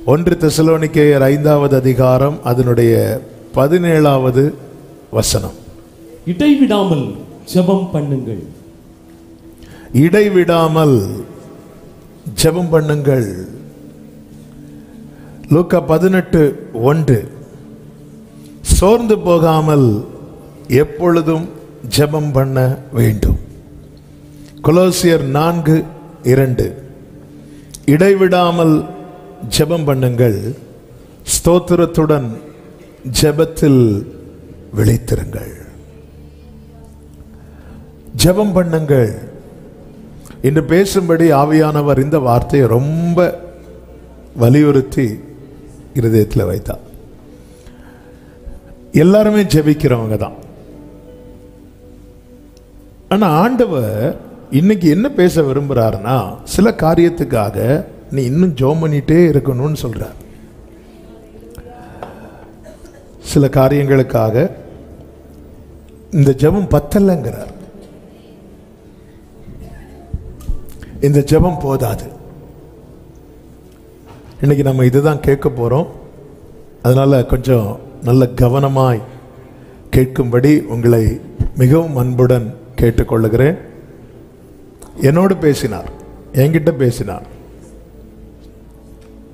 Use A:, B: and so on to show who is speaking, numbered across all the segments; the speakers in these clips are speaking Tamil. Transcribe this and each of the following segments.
A: 1 தெசலோனிக்கேயர் 5வது அதிகாரம் அதனுடைய 17வது வசனம்.
B: இடைவிடாமல் ஜெபம் பண்ணுங்கள்.
A: இடைவிடாமல் ஜெபம் பண்ணுங்கள். லூக்கா 18:1 சோர்ந்து போகாமல் எப்பொழுதும் ஜெபம் பண்ண வேண்டும். கொலோசியர் 4:2 இடைவிடாமல் ஜெபம் பண்ணுங்கள், ஸ்தோத்திரத்துடன் ஜெபத்தில் விழித்திருங்கள். ஜெபம் பண்ணுங்கள் என்று பேசும்படி ஆவியானவர் இந்த வார்த்தையை ரொம்ப வலியுறுத்தி இருதயத்தில் வைத்தார். எல்லாருமே ஜெபிக்கிறவங்க தான். ஆனா ஆண்டவர் இன்னைக்கு என்ன பேச விரும்புறாருன்னா, சில காரியத்துக்காக நீ இன்னும் ஜெபம் பண்ணிட்டே இருக்கணும்னு சொல்றார். சில காரியங்களுக்காக இந்த ஜெபம் பத்தலைங்கிறார். இந்த ஜெபம் போதாது. இன்னைக்கு நம்ம இதுதான் கேட்க போறோம். அதனால கொஞ்சம் நல்ல கவனமாய் கேட்கும்படி உங்களை மிகவும் அன்புடன் கேட்டுக்கொள்ளுகிறேன். என்னோடு பேசினார், என்கிட்ட பேசினார்,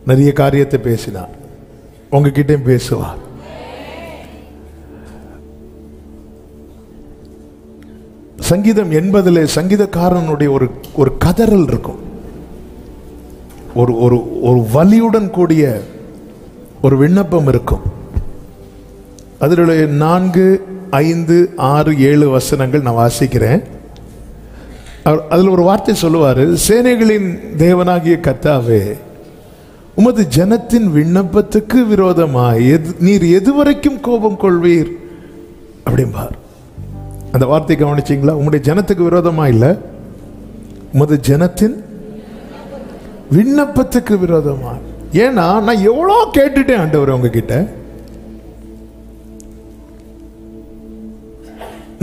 A: நிறைய காரியத்தை பேசினார், உங்ககிட்டயும் பேசுவார். சங்கீதம் 80 சங்கீதக்காரனுடைய ஒரு கதறல் இருக்கும். ஒரு வலியுடன் கூடிய ஒரு விண்ணப்பம் இருக்கும். அதனுடைய 4, 5, 6, 7 வசனங்கள் நான் வாசிக்கிறேன். அதில் ஒரு வார்த்தை சொல்லுவாரு, சேனைகளின் தேவனாகிய கர்த்தாவே, உமது ஜனத்தின் விண்ணப்பத்துக்கு விரோதமாய் நீர் எதுவரைக்கும் கோபம் கொள்வீர் அப்படிம்பார். அந்த வார்த்தை கவனிச்சிங்களா? உங்களுடைய ஜனத்துக்கு விரோதமா இல்ல, உமது ஜனத்தின் விண்ணப்பத்துக்கு விரோதமா. ஏன்னா நான் எவ்வளோ கேட்டுட்டேன் ஆண்டவர் உங்ககிட்ட,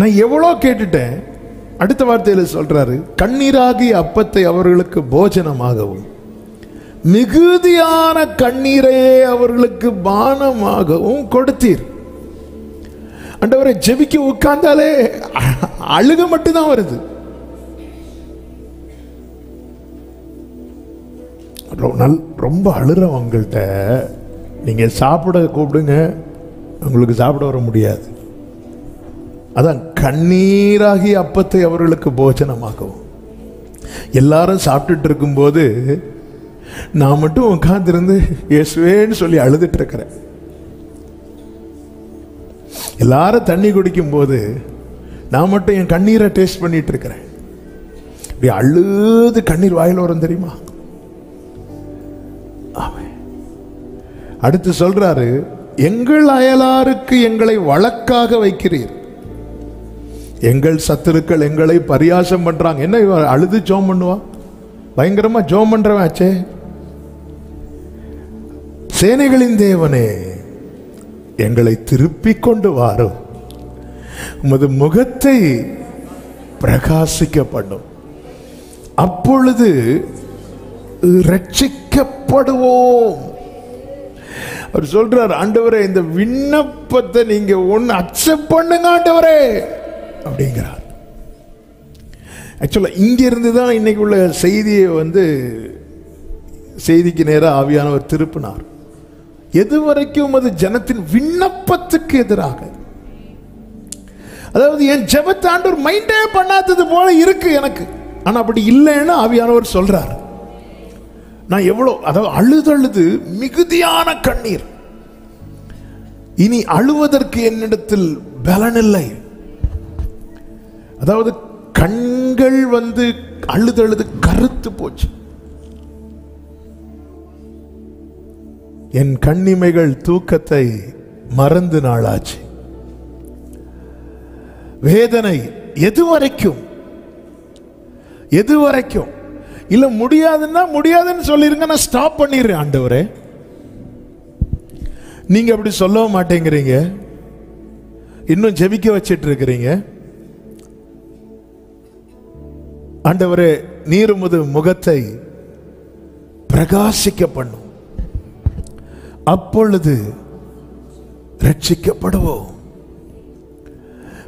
A: நான் எவ்வளோ கேட்டுட்டேன். அடுத்த வார்த்தையில சொல்றாரு, கண்ணீராகிய அப்பத்தை அவர்களுக்கு போஜனமாகவும் மிகுதியான கண்ணீரே அவர்களுக்கு பானமாகவும் கொடுத்தீர். ஆண்டவரை ஜெபிக்க உட்கார்ந்தாலே அழுக மட்டும்தான் வருது. ரொம்ப அழுறவங்கள்ட்ட நீங்க சாப்பிட கூப்பிடுங்க, உங்களுக்கு சாப்பிட வர முடியாது. அதான் கண்ணீராகி அப்பத்தை அவர்களுக்கு போஜனமாகவும். எல்லாரும் சாப்பிட்டுட்டு இருக்கும்போது நான் மட்டும் உட்கார்ந்திருந்து இயேசுவேன்னு சொல்லி அழுதுட்டு இருக்கிறேன். எல்லாரும் தண்ணி குடிக்கும் போது நான் மட்டும் என் கண்ணீரை டேஸ்ட் பண்ணிட்டு இருக்கிறேன். இப்படி அழுது கண்ணீர் வாயில வரும் தெரியுமா? அடுத்து சொல்றாரு, எங்கள் அயலாருக்கு எங்களை வழக்காக வைக்கிறீர். எங்கள் சத்துருக்கள் எங்களை பரியாசம் பண்றாங்க. என்ன இவன் அழுது ஜோம் பண்ணுவா? பயங்கரமா ஜோம் பண்றவன் ஆச்சே. சேனைகளின் தேவனே, எங்களை திருப்பிக் கொண்டு வாரும், உமது முகத்தை பிரகாசிக்க பண்ணும், அப்பொழுது ரட்சிக்கப்படுவோம். அவர் சொல்றார், ஆண்டவரே இந்த விண்ணப்பத்தை நீங்க ஒன்னு அக்செப்ட் பண்ணுங்க ஆண்டவரே அப்படிங்கிறார். ஆக்சுவலா இங்க இருந்து தான் இன்னைக்கு உள்ள செய்தியை செய்திக்கு நேராக ஆவியானவர் திருப்பினார். எதுவரைக்கும் அது ஜனத்தின் விண்ணப்பத்துக்கு எதிராக. அதாவது என் ஜெபத்தை ஆண்டவர் மைண்டே பண்ணாதது போல இருக்கு எனக்கு. ஆனா அப்படி இல்லைன்னு ஆவியானவர் சொல்றார். நான் அதாவது அழுது மிகுதியான கண்ணீர், இனி அழுவதற்கு என்னிடத்தில் பலன் இல்லை. அதாவது கண்கள் அழுது கருத்து போச்சு. என் கண்ணிமைகள் தூக்கத்தை மறந்து நாளாச்சு. வேதனை எதுவரைக்கும் இல்ல, முடியாதுன்னா முடியாதுன்னு சொல்லிருங்க, நான் ஸ்டாப் பண்ணிடுறேன் ஆண்டவரே. நீங்க அப்படி சொல்லவும் மாட்டேங்கிறீங்க, இன்னும் ஜெபிக்க வச்சிட்டு இருக்கிறீங்க. ஆண்டவரே, நீர் உமது முகத்தை பிரகாசிக்க பண்ணும். அப்பொழுது ரட்சிக்கப்படுவோம்.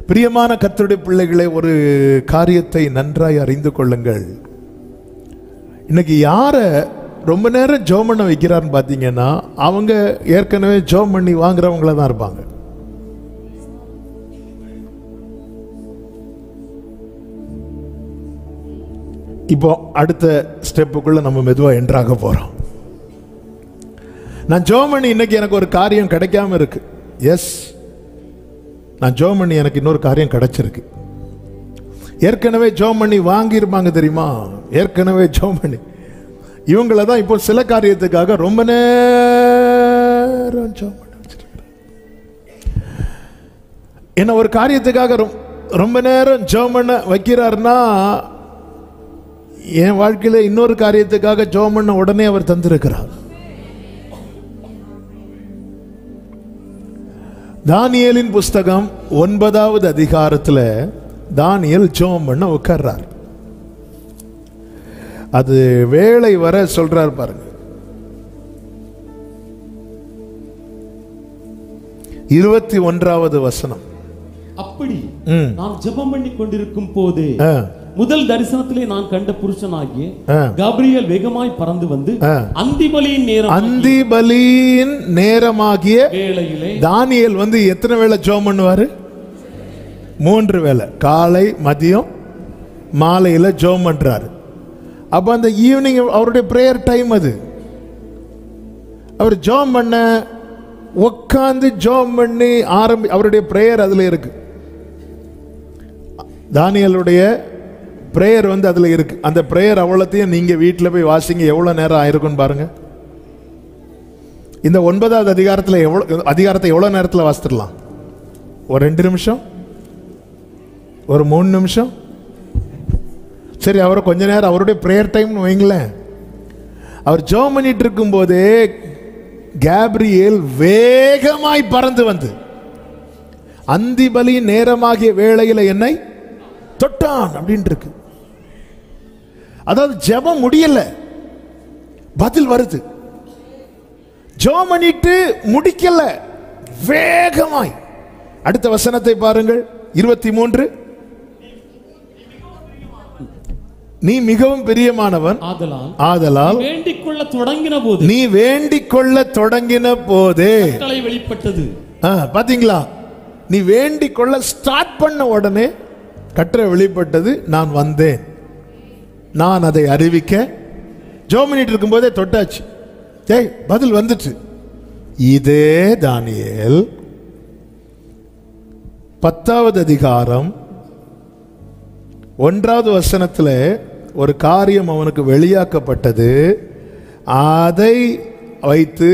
A: பிரியமான கர்த்தருடைய பிள்ளைகளே, ஒரு காரியத்தை நன்றாய் அறிந்து கொள்ளுங்கள். இன்னைக்கு யார ரொம்ப நேரம் ஜெபம் பண்ண வைக்கிறான்னு பார்த்தீங்கன்னா, அவங்க ஏற்கனவே ஜெபம் பண்ணி வாங்குறவங்கள தான் இருப்பாங்க. இப்போ அடுத்த ஸ்டெப்புக்குள்ள நம்ம மெதுவாக என்ட்ராக போறோம். நான் ஜெபம் பண்ணி இன்னைக்கு எனக்கு ஒரு காரியம் கிடைக்காம இருக்கு. எஸ், நான் ஜெபம் பண்ணி எனக்கு இன்னொரு காரியம் கிடைச்சிருக்கு. ஏற்கனவே ஜெபம் பண்ணி வாங்கியிருப்பாங்க தெரியுமா? ஏற்கனவே ஜெபம் பண்ணி இவங்கள தான் இப்போ சில காரியத்துக்காக ரொம்ப நேரம் ஜெபம் பண்ண வச்சிருக்கிறேன். என்ன ஒரு காரியத்துக்காக ரொம்ப நேரம் ஜெபம் பண்ண வைக்கிறாருன்னா, என் வாழ்க்கையில இன்னொரு காரியத்துக்காக ஜெபம் பண்ண உடனே அவர் தந்திருக்கிறார். தானியேலின் புஸ்தகம் 9வது அதிகாரத்தில் தானியேல் ஜெபம் பண்ண உட்கார்றார். அது வேளை வர சொல்றார் பாருங்க. 21வது வசனம்.
B: அப்படி நாம் ஜெபம் பண்ணி கொண்டிருக்கும் போது முதல் தரிசனத்திலே நான் கண்ட புருஷனாகிய கபிரியேல் வேகமாய் பறந்து வந்து அந்திபலியின் நேரமாகிய வேளையிலே,
A: தானியேல் வந்து எத்தனை வேளை ஜெபம் பண்ணுவாரு? 3 வேளை, காலை மதியம் மாலையில ஜெபம் பண்றாரு. அப்ப அந்த ஈவினிங் அவருடைய பிரேயர் டைம். அது அவர் ஜெபம் பண்ண உட்கார்ந்து ஜெபம் பண்ணி அவருடைய பிரேயர் அதுல இருக்கு. தானியேலுடைய பிரேயர் வந்து அதுல இருக்கு. அந்த பிரேயர் அவ்வளோத்தையும் நீங்க வீட்டில் போய் வாசிங்க. எவ்வளவு நேரம் ஆயிருக்குன்னு பாருங்க. இந்த 9வது அதிகாரத்தை எவ்வளவு நேரத்தில் வாசித்துடலாம்? ஒரு 2 நிமிஷம், ஒரு 3 நிமிஷம். சரி, அவரை கொஞ்ச நேரம் அவருடைய பிரேயர் டைம்னு வைங்களேன். அவர் ஜெபம் பண்ணிட்டு இருக்கும் போதே கேப்ரியேல் வேகமாய் பறந்து வந்து அந்திபலி நேரமாகிய வேளையில என்னை தொட்டான் அப்படின்னு இருக்கு. அதாவது ஜெபம் முடியல, பதில் வருது. ஜெபம் பண்ணிட்டு முடிக்கல, வேகமாய். அடுத்த வசனத்தை பாருங்கள், 23. நீ மிகவும் பிரியமானவன் ஆதலால் நீ வேண்டிக் கொள்ள தொடங்கின போதே
B: வெளிப்பட்டது.
A: பாத்தீங்களா? நீ வேண்டிக் கொள்ள ஸ்டார்ட் பண்ண உடனே கட்டளை வெளிப்பட்டது. நான் வந்தேன், நான் அதை அறிவிக்க. ஜெபம் பண்ணிட்டு இருக்கும் போதே தொட்டாச்சு. பதில் வந்துட்டு. இதே தானியேல் 10வது அதிகாரம் 1வது வசனத்தில் ஒரு காரியம் அவனுக்கு வெளியாக்கப்பட்டது. அதை வைத்து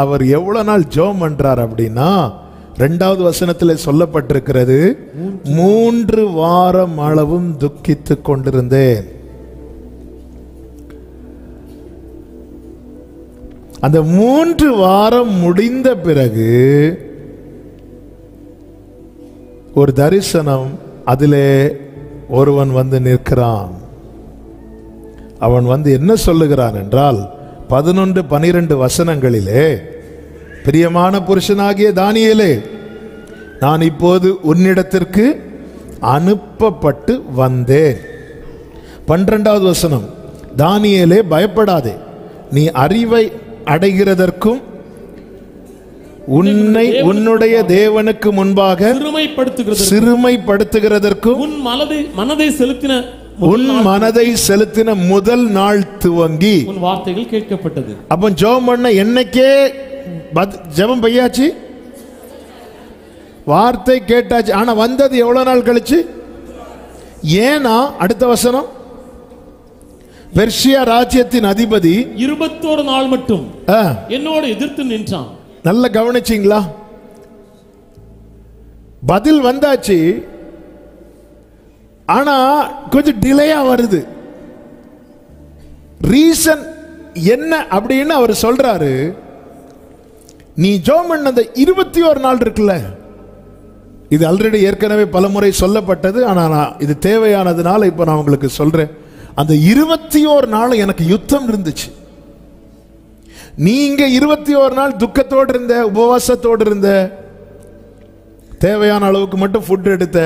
A: அவர் எவ்வளவு நாள் ஜெபம் பண்றார் அப்படின்னா, 2வது வசனத்தில் சொல்லப்பட்டிருக்கிறது, 3 வாரம் அளவும் துக்கித்துக் கொண்டிருந்தேன். அந்த 3 வாரம் முடிந்த பிறகு ஒரு தரிசனம், அதிலே ஒருவன் வந்து நிற்கிறான். அவன் வந்து என்ன சொல்லுகிறான் என்றால், 11-12 வசனங்களிலே, பிரியமான புருஷனாகிய தானியேலே, நான் இப்போது உன்னிடத்திற்கு அனுப்பப்பட்டு வந்தேன். 12வது வசனம், தானியேலே பயப்படாதே, நீ அறிவை அடைகிறதற்கும் உன்னை உன்னுடைய தேவனுக்கு முன்பாக சிறுமைப்படுத்துகிறதற்கும் உன் மனதை செலுத்தின முதல் நாள் துவங்கி
B: உன் வார்த்தைகள் கேட்கப்பட்டது.
A: அப்ப ஜெபம் பண்ண என்னைக்கே ஜெபம் பையாச்சு, வார்த்தை கேட்டாச்சு. ஆனா வந்தது எவ்வளவு நாள் கழிச்சு? ஏன்னா அடுத்த வசனம், பெர்ஷியா ராஜ்யத்தின் அதிபதி
B: 21 நாள் மட்டும் என்னோடு எதிர்த்து நின்றான்.
A: நல்ல கவனிச்சிங்களா? பதில் வந்தாச்சு, ஆனா கொஞ்சம் டிலேயா வருது. ரீசன் என்ன அப்படின்னு அவர் சொல்றாரு. நீ ஜெபம் பண்ண அந்த 21 நாள் இருக்குல்ல, இது ஆல்ரெடி ஏற்கனவே பலமுறை சொல்லப்பட்டது. ஆனா இது தேவையானதுனால இப்ப நான் உங்களுக்கு சொல்றேன். அந்த 21 நாள் எனக்கு யுத்தம் இருந்துச்சு. நீங்க 21 நாள் துக்கத்தோடு இருந்த, உபவாசத்தோடு இருந்த, தேவையான அளவுக்கு மட்டும் ஃபுட் எடுத்த,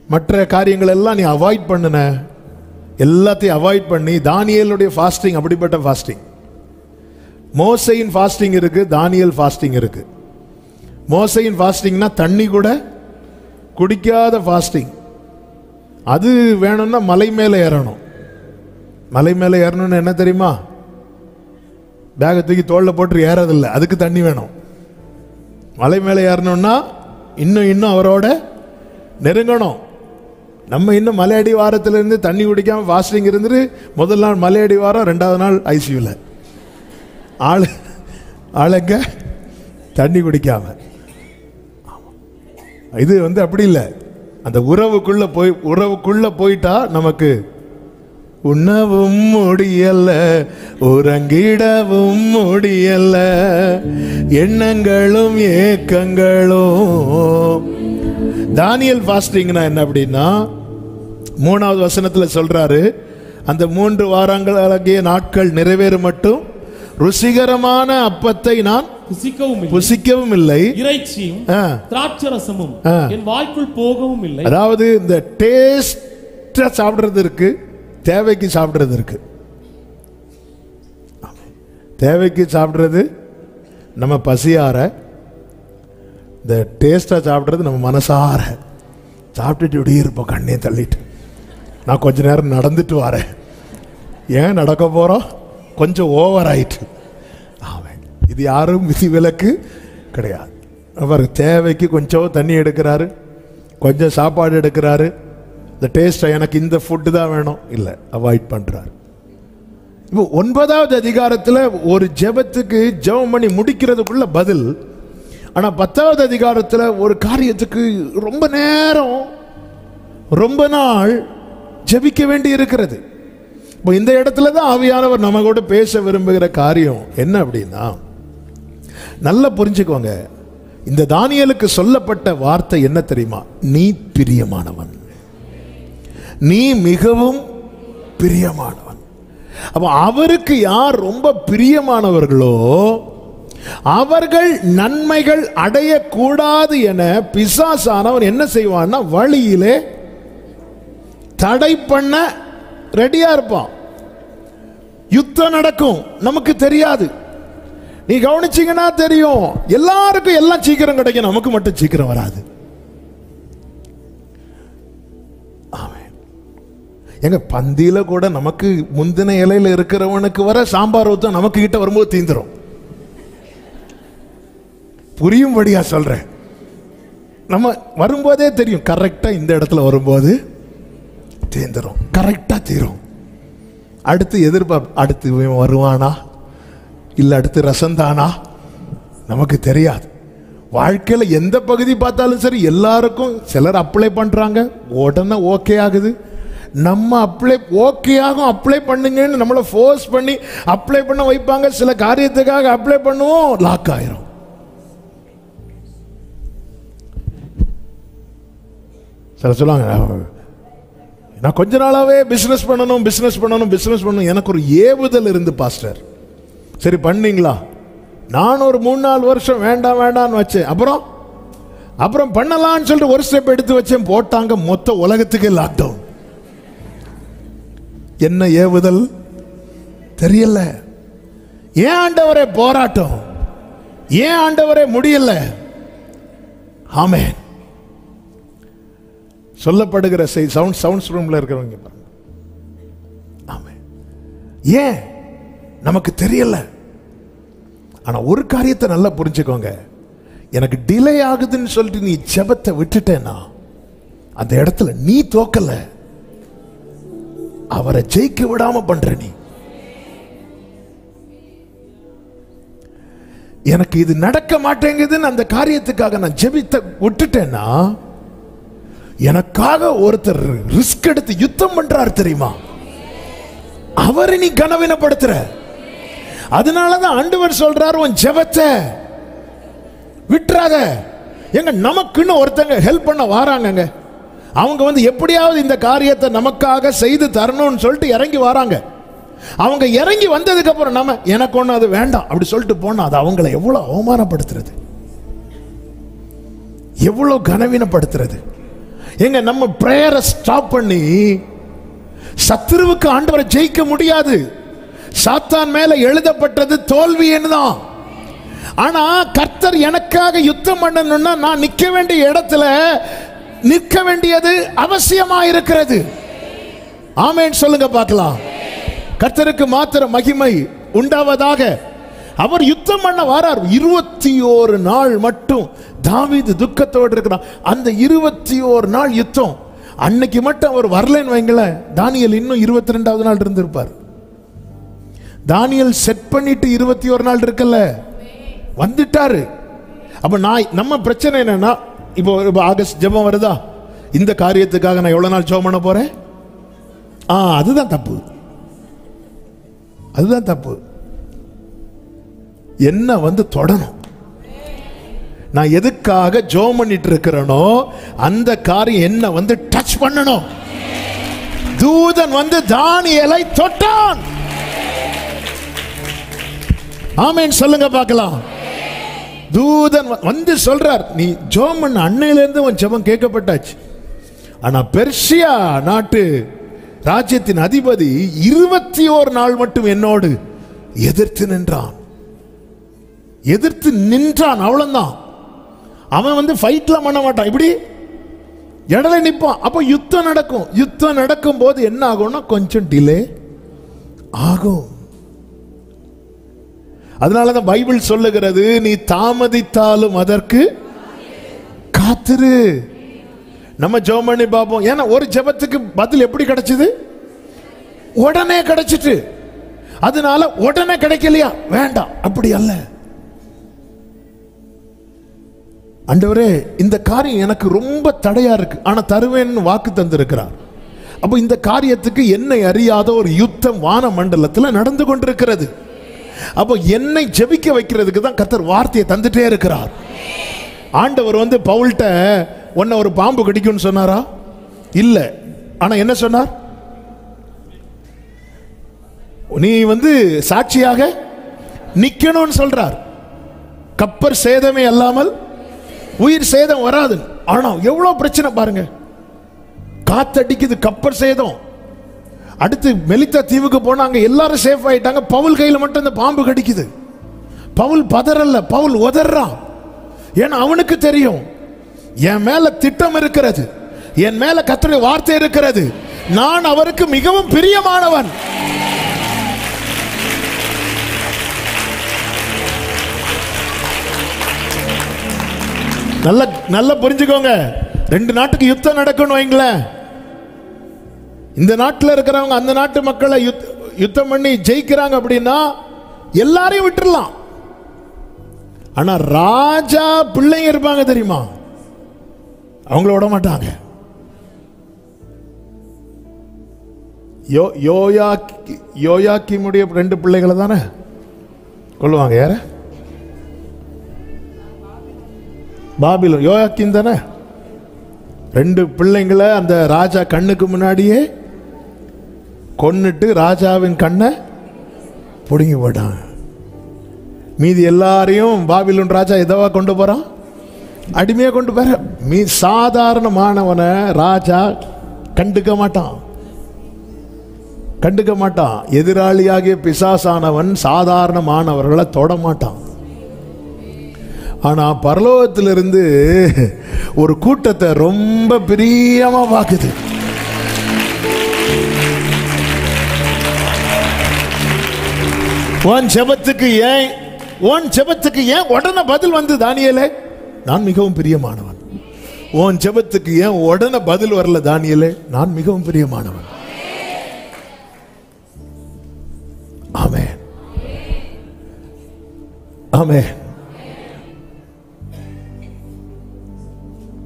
A: மற்ற காரியங்கள் எல்லாம் நீ அவாய்ட் பண்ணின, எல்லாத்தையும் அவாய்ட் பண்ணி தானியேலுடைய ஃபாஸ்டிங் அப்படிப்பட்ட ஃபாஸ்டிங். மோசையின் ஃபாஸ்டிங் இருக்கு, தானியேல் ஃபாஸ்டிங் இருக்கு. மோசையின் ஃபாஸ்டிங்னா தண்ணி கூட குடிக்காத ஃபாஸ்டிங். அது வேணும்னா மலை மேலே ஏறணும். மலை மேலே ஏறணும்னு என்ன தெரியுமா? பேகை தூக்கி தோளில் போட்டு ஏறதில்லை, அதுக்கு தண்ணி வேணும். மலை மேலே ஏறணும்னா இன்னும் அவரோட நெருங்கணும். நம்ம இன்னும் மலையடி வாரத்திலிருந்து தண்ணி குடிக்காம ஃபாஸ்டிங் இருந்துட்டு முதல் நாள் மலையடி வாரம், 2வது நாள் ஐசியூவில் ஆளுங்க தண்ணி குடிக்காம. இது அப்படி இல்லை. அந்த உறவுக்குள்ள போயிட்டா நமக்கு உண்ணவும் முடியல, உறங்கிடவும் முடியல, எண்ணங்களும் ஏக்கங்களும். தானியேல் ஃபாஸ்டிங்னா என்ன அப்படின்னா, 3வது வசனத்துல சொல்றாரு, அந்த 3 வாரங்களாகிய நாட்கள் நிறைவேறும் மட்டும் ருசிகரமான அப்பத்தை நான் புசிக்கவும் இல்லை,
B: இறைச்சியும் திராட்சரசமும் என் வாய்க்குள் போகவும் இல்லை.
A: அதாவது இந்த டேஸ்டா சாப்பிடுறது இருக்கு, தேவைக்கு சாப்பிடுறது இருக்கு. தேவைக்கு சாப்பிடுறது நம்ம பசியார, இந்த டேஸ்டா சாப்பிடுறது நம்ம மனசார சாப்பிட்டுட்டு இப்படி இருப்போம் கண்ணே தள்ளிட்டு. நான் கொஞ்ச நேரம் நடந்துட்டு வரேன், ஏன் நடக்க போறோம், கொஞ்சம் ஓவர் ஆயிட்டு. இது யாரும் விதிவிலக்கு கிடையாது. அவர் தேவைக்கு கொஞ்சம் தண்ணி எடுக்கிறாரு, கொஞ்சம் சாப்பாடு எடுக்கிறாரு. இந்த டேஸ்ட் எனக்கு இந்த ஃபுட்டு தான் வேணும் இல்லை, அவாய்ட் பண்றாரு. இப்போ 9வது அதிகாரத்தில் ஒரு ஜெபத்துக்கு ஜெபம் பண்ணி முடிக்கிறதுக்குள்ள பதில். ஆனால் 10வது அதிகாரத்தில் ஒரு காரியத்துக்கு ரொம்ப நேரம், ரொம்ப நாள் ஜெபிக்க வேண்டி இருக்கிறது. இப்போ இந்த இடத்துல தான் ஆவியானவர் நம்ம கூட பேச விரும்புகிற காரியம் என்ன அப்படின்னா, நல்லா புரிஞ்சுக்கோங்க. இந்த தானியேலுக்கு சொல்லப்பட்ட வார்த்தை என்ன தெரியுமா? நீ பிரியமானவன், நீ மிகவும் பிரியமானவன். அப்ப அவருக்கு யார் ரொம்ப பிரியமானவர்களோ அவர்கள் நன்மைகள் அடையக்கூடாது என பிசாசானவன் என்ன செய்வான்னா, வழியிலே தடை பண்ண ரெடியா இருப்பான். யுத்தம் நடக்கும், நமக்கு தெரியாது. நீ கவனிச்சீங்கன்னா தெரியும், எல்லாருக்கும் எல்லாம் சீக்கிரம் கிடைக்கும், நமக்கு மட்டும் சீக்கிரம் வராது. எங்க பந்தியில கூட நமக்கு முந்தின இலையில இருக்கிறவனுக்கு வர சாம்பார் ஊத்தம் நமக்கு கிட்ட வரும்போது தீந்துரும். புரியும்படியா சொல்றேன். நம்ம வரும்போதே தெரியும், கரெக்டா இந்த இடத்துல வரும்போது தீந்துரும், கரெக்டா தீரும். அடுத்து எதிர்பார்ப்பு, அடுத்து வருவானா இல்ல அடுத்து ரசந்தானா நமக்கு தெரியாது. வாழ்க்கையில எந்த பகுதி பார்த்தாலும் சரி, எல்லாருக்கும் சிலர் அப்ளை பண்றாங்க, உடனே ஓகே ஆகுது. நம்ம அப்ளை ஓகே ஆகும், அப்ளை பண்ணுங்கன்னு நம்மளை ஃபோர்ஸ் பண்ணி அப்ளை பண்ண வைப்பாங்க. சில காரியத்துக்காக அப்ளை பண்ணுவோம், லாக் ஆயிரும். சில சொல்லுவாங்க, நான் கொஞ்ச நாளாவே பிசினஸ் பண்ணணும். எனக்கு ஒரு ஏவுதல் இருந்து பாஸ்டர். சரி பண்ணீங்களா? நான் ஒரு 3-4 வருஷம் வேண்டாம்னு வச்சேன். அப்புறம் பண்ணலாம்னு சொல்லிட்டு ஒரு ஸ்டெப் எடுத்து வச்சேன், போட்டாங்க, மொத்த உலகத்துக்கே லாக்டவுன். என்ன ஏவுதல் தெரியல. ஏன் ஆண்டவரே போராட்டம், ஏன் ஆண்டவரே முடியல? ஆமென். சொல்லப்படுகிற சவுண்ட்ஸ் ரூம்ல இருக்கிறவங்க பாருங்க. ஆமென். ஏன் நமக்கு தெரியல. ஆனா ஒரு காரியத்தை நல்லா புரிஞ்சுக்கோங்க, எனக்கு டிலே ஆகுதுன்னு சொல்லிட்டு நீ ஜெபத்தை விட்டுட்டேன்னா அந்த இடத்துல நீ தோக்கல, அவரை ஜெயிக்க விடாம பண்ற நீ. எனக்கு இது நடக்க மாட்டேங்குதுன்னு அந்த காரியத்துக்காக நான் ஜெபித்த விட்டுட்டேன்னா, எனக்காக ஒருத்தர் ரிஸ்க் எடுத்து யுத்தம் பண்றார் தெரியுமா, அவரை நீ கனவீனப்படுத்துற. அதனாலதான் ஆண்டவர் சொல்றாரு, உன் ஜெபத்தை விட்டுறாத. எங்க நமக்குன்னு ஒருத்தங்க ஹெல்ப் பண்ண வராங்க, அவங்க எப்படியாவது இந்த காரியத்தை நமக்காக செய்து தரணும்னு சொல்லிட்டு இறங்கி வராங்க. அவங்க இறங்கி வந்ததுக்கு அப்புறம் நம்ம எனக்கு ஒண்ணு அது வேண்டாம் அப்படி சொல்லிட்டு போனா அது அவங்களை எவ்வளவு அவமானப்படுத்துறது, எவ்வளவு கனவீனப்படுத்துறது. எங்க நம்ம பிரேயரை ஸ்டாப் பண்ணி சத்துருவுக்கு ஆண்டவரை ஜெயிக்க முடியாது. சாத்தான் மேல எழுதப்பட்டது தோல்வி என்னதான். ஆனா கர்த்தர் எனக்காக யுத்தம் பண்ணணும்னா நான் நிக்க வேண்டிய இடத்துல நிற்க வேண்டியது அவசியமா இருக்கிறது. ஆமென் சொல்லுங்க பார்க்கலாம். கர்த்தருக்கு மாத்திர மகிமை உண்டாவதாக. அவர் யுத்தம் பண்ண வரார். 21 நாள் மட்டும் தாவீது துக்கத்தோடு இருக்கிறான். அந்த 21 நாள் யுத்தம். அன்னைக்கு மட்டும் அவர் வரலன்னு வைங்களேன், தானியேல் இன்னும் 22வது நாள் இருந்திருப்பார். தானியேல் செட் பண்ணிட்டு 21 நாள் இருக்கல, வந்துட்டாரு. அப்ப நம்ம பிரச்சனை என்னன்னா, இப்போ ஆகஸ்ட் ஜெபம் வருதா, இந்த காரியத்துக்காக நான் எவ்வளவு நாள் ஜெபம் பண்ண போறேன்? அதுதான் தப்பு, அதுதான் தப்பு. என்ன வந்து தொடணும். நான் எதுக்காக ஜெபம் பண்ணிட்டு இருக்கிறேனோ அந்த காரியம் என்ன வந்து டச் பண்ணணும். தூதன் வந்து தானியேலை தொட்டான். ஆமென் சொல்லுங்க பார்க்கலாம். தூதன் வந்து சொல்றார், நீ ஜெபம் பண்ண அன்னையில இருந்து உன் ஜெபம் கேட்கப்பட்டாச்சு. ஆனா பெர்சியா நாட்டு ராஜ்யத்தின் அதிபதி 21 நாள் மட்டும் என்னோடு எதிர்த்து நின்றான். எதிர்த்து நின்றான், அவ்வளவுதான். அவன் வந்து ஃபைட்ல பண்ண மாட்டான், இப்படி இடல நிற்பான். அப்ப யுத்தம் நடக்கும். யுத்தம் நடக்கும் போது என்ன ஆகும்னா கொஞ்சம் டிலே ஆகும். அதனாலதான் பைபிள் சொல்லுகிறது, நீ தாமதித்தாலும் அதற்கு காத்திரு. நம்ம ஜெபம் பண்ணி பார்ப்போம். ஏன்னா ஒரு ஜெபத்துக்கு பதில் எப்படி கிடைச்சது? உடனே கிடைச்சிட்டு. அதனால உடனே கிடைக்கலையா, வேண்டாம், அப்படி அல்ல. ஆண்டவரே இந்த காரியம் எனக்கு ரொம்ப தடையா இருக்கு, ஆனா தருவேன்னு வாக்கு தந்திருக்கிறார். அப்ப இந்த காரியத்துக்கு என்னை அறியாத ஒரு யுத்தம் வான மண்டலத்தில் நடந்து கொண்டிருக்கிறது. அப்போ என்னை ஜெபிக்க வைக்கிறதுக்கு தான் கர்த்தர் வார்த்தையை தந்துட்டே இருக்கிறார். ஆண்டவர் வந்து பவுல்ட்ட உன்னை ஒரு பாம்பு கடிக்கும்னு சொன்னாரா? இல்ல. ஆனா என்ன சொன்னார்? நீ வந்து சாட்சியாக நிக்கணும்னு சொல்றார். கப்பர் சேதமே அல்லாமல் உயிர் சேதம் வராது. ஆனா எவ்வளவு பிரச்சனை பாருங்க. காத்தடிக்குது, கப்பர் சேதம். அடுத்து மெலித்தா தீவுக்கு போனாங்க, எல்லாரும் சேஃப் ஆயிட்டாங்க. பவுல் கையில மட்டும் அந்த பாம்பு கடிக்குது. பவுல் பதறல்ல, பவுல் உதறான். ஏன்னா அவனுக்கு தெரியும் என் மேல திட்டம் இருக்கிறது, என் மேல கர்த்தருடைய வார்த்தை இருக்கிறது, நான் அவருக்கு மிகவும் பிரியமானவன். நல்லா புரிஞ்சுக்கோங்க. 2 நாட்டுக்கு யுத்தம் நடக்கணும் வைங்களேன். இந்த நாட்டில் இருக்கிறவங்க அந்த நாட்டு மக்களை யுத்தம் பண்ணி ஜெயிக்கிறாங்க அப்படின்னா எல்லாரையும் விட்டுடலாம். ஆனா ராஜா பிள்ளைங்க இருப்பாங்க தெரியுமா, அவங்கள விட மாட்டாங்க. யோயாக்கிமுடைய 2 பிள்ளைகளை தானே கொல்லுவாங்க. யார? பாபிலோன். யோயாக்கிம் தானே. 2 பிள்ளைங்களை அந்த ராஜா கண்ணுக்கு முன்னாடியே கொன்னுட்டு ராஜாவின் கண்ணை பிடுங்கி போட்டான். மீதி எல்லாரையும் பாபிலோன் ராஜா எதவா கொண்டு போறான்? அடிமையா கொண்டு போற. சாதாரணமானவனை ராஜா கண்டுக்க மாட்டான், கண்டுக்க மாட்டான். எதிராளியாகிய பிசாசானவன் சாதாரணமானவர்களை தொட மாட்டான். ஆனா பரலோகத்திலிருந்து ஒரு கூட்டத்தை ரொம்ப பிரியமா பாக்குது. உன் ஜெபத்துக்கு ஏன் உடனே பதில் வந்து தானியேலே நான் மிகவும் பிரியமானவன். உன் ஜெபத்துக்கு ஏன் உடனே பதில் வரல தானியேலே நான் மிகவும் பிரியமானவன். ஆமென், ஆமென்.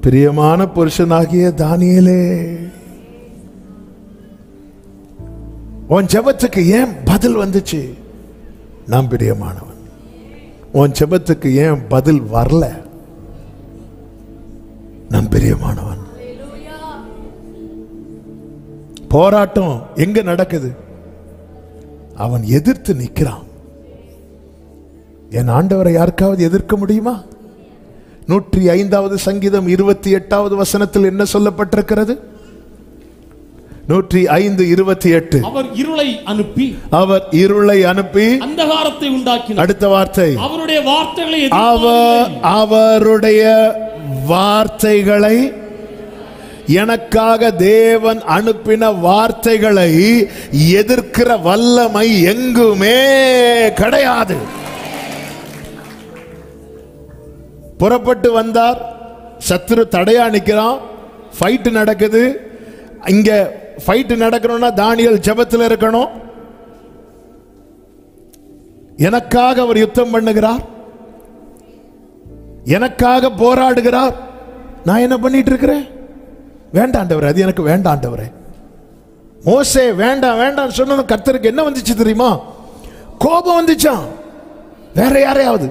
A: பிரியமான புருஷனாகிய தானியேலே, உன் ஜெபத்துக்கு ஏன் பதில் வந்துச்சு? நான் பிரியமானவன். உன் ஜெபத்துக்கு ஏன் பதில் வரல? நான் பிரியமானவன். போராட்டம் எங்க நடக்குது? அவன் எதிர்த்து நிற்கிறான். என் ஆண்டவரை யாருக்காவது எதிர்க்க முடியுமா? 105வது சங்கீதம் 28வது வசனத்தில் என்ன சொல்லப்பட்டிருக்கிறது? 105:28.
B: அவர் இருளை
A: அனுப்பி
B: அந்தகாரத்தை உண்டாக்கினார்.
A: அடுத்த வார்த்தை,
B: அவருடைய வார்த்தைகளை
A: அவருடைய வார்த்தைகளை, எனக்காக தேவன் அனுப்பின வார்த்தைகளை எதிர்க்கிற வல்லமை எங்குமே கிடையாது. புறப்பட்டு வந்தார், சத்துரு தடையா நிற்கிறான், ஃபைட் நடக்குது. இங்க ஃபைட் நடக்கணும்னா தானியேல் ஜெபத்தில் இருக்கணும். எனக்காக அவர் யுத்தம் பண்ணுகிறார், எனக்காக போராடுகிறார். நான் என்ன பண்ணிட்டு இருக்கிறேன்? வேண்டாண்டவரே, அது எனக்கு வேண்டாண்டவரே. மோசே வேண்டாம் வேண்டாம் சொன்னது கர்த்தருக்கு என்ன வந்துச்சு தெரியுமா? கோபம் வந்துச்சான். வேற யாரையாவது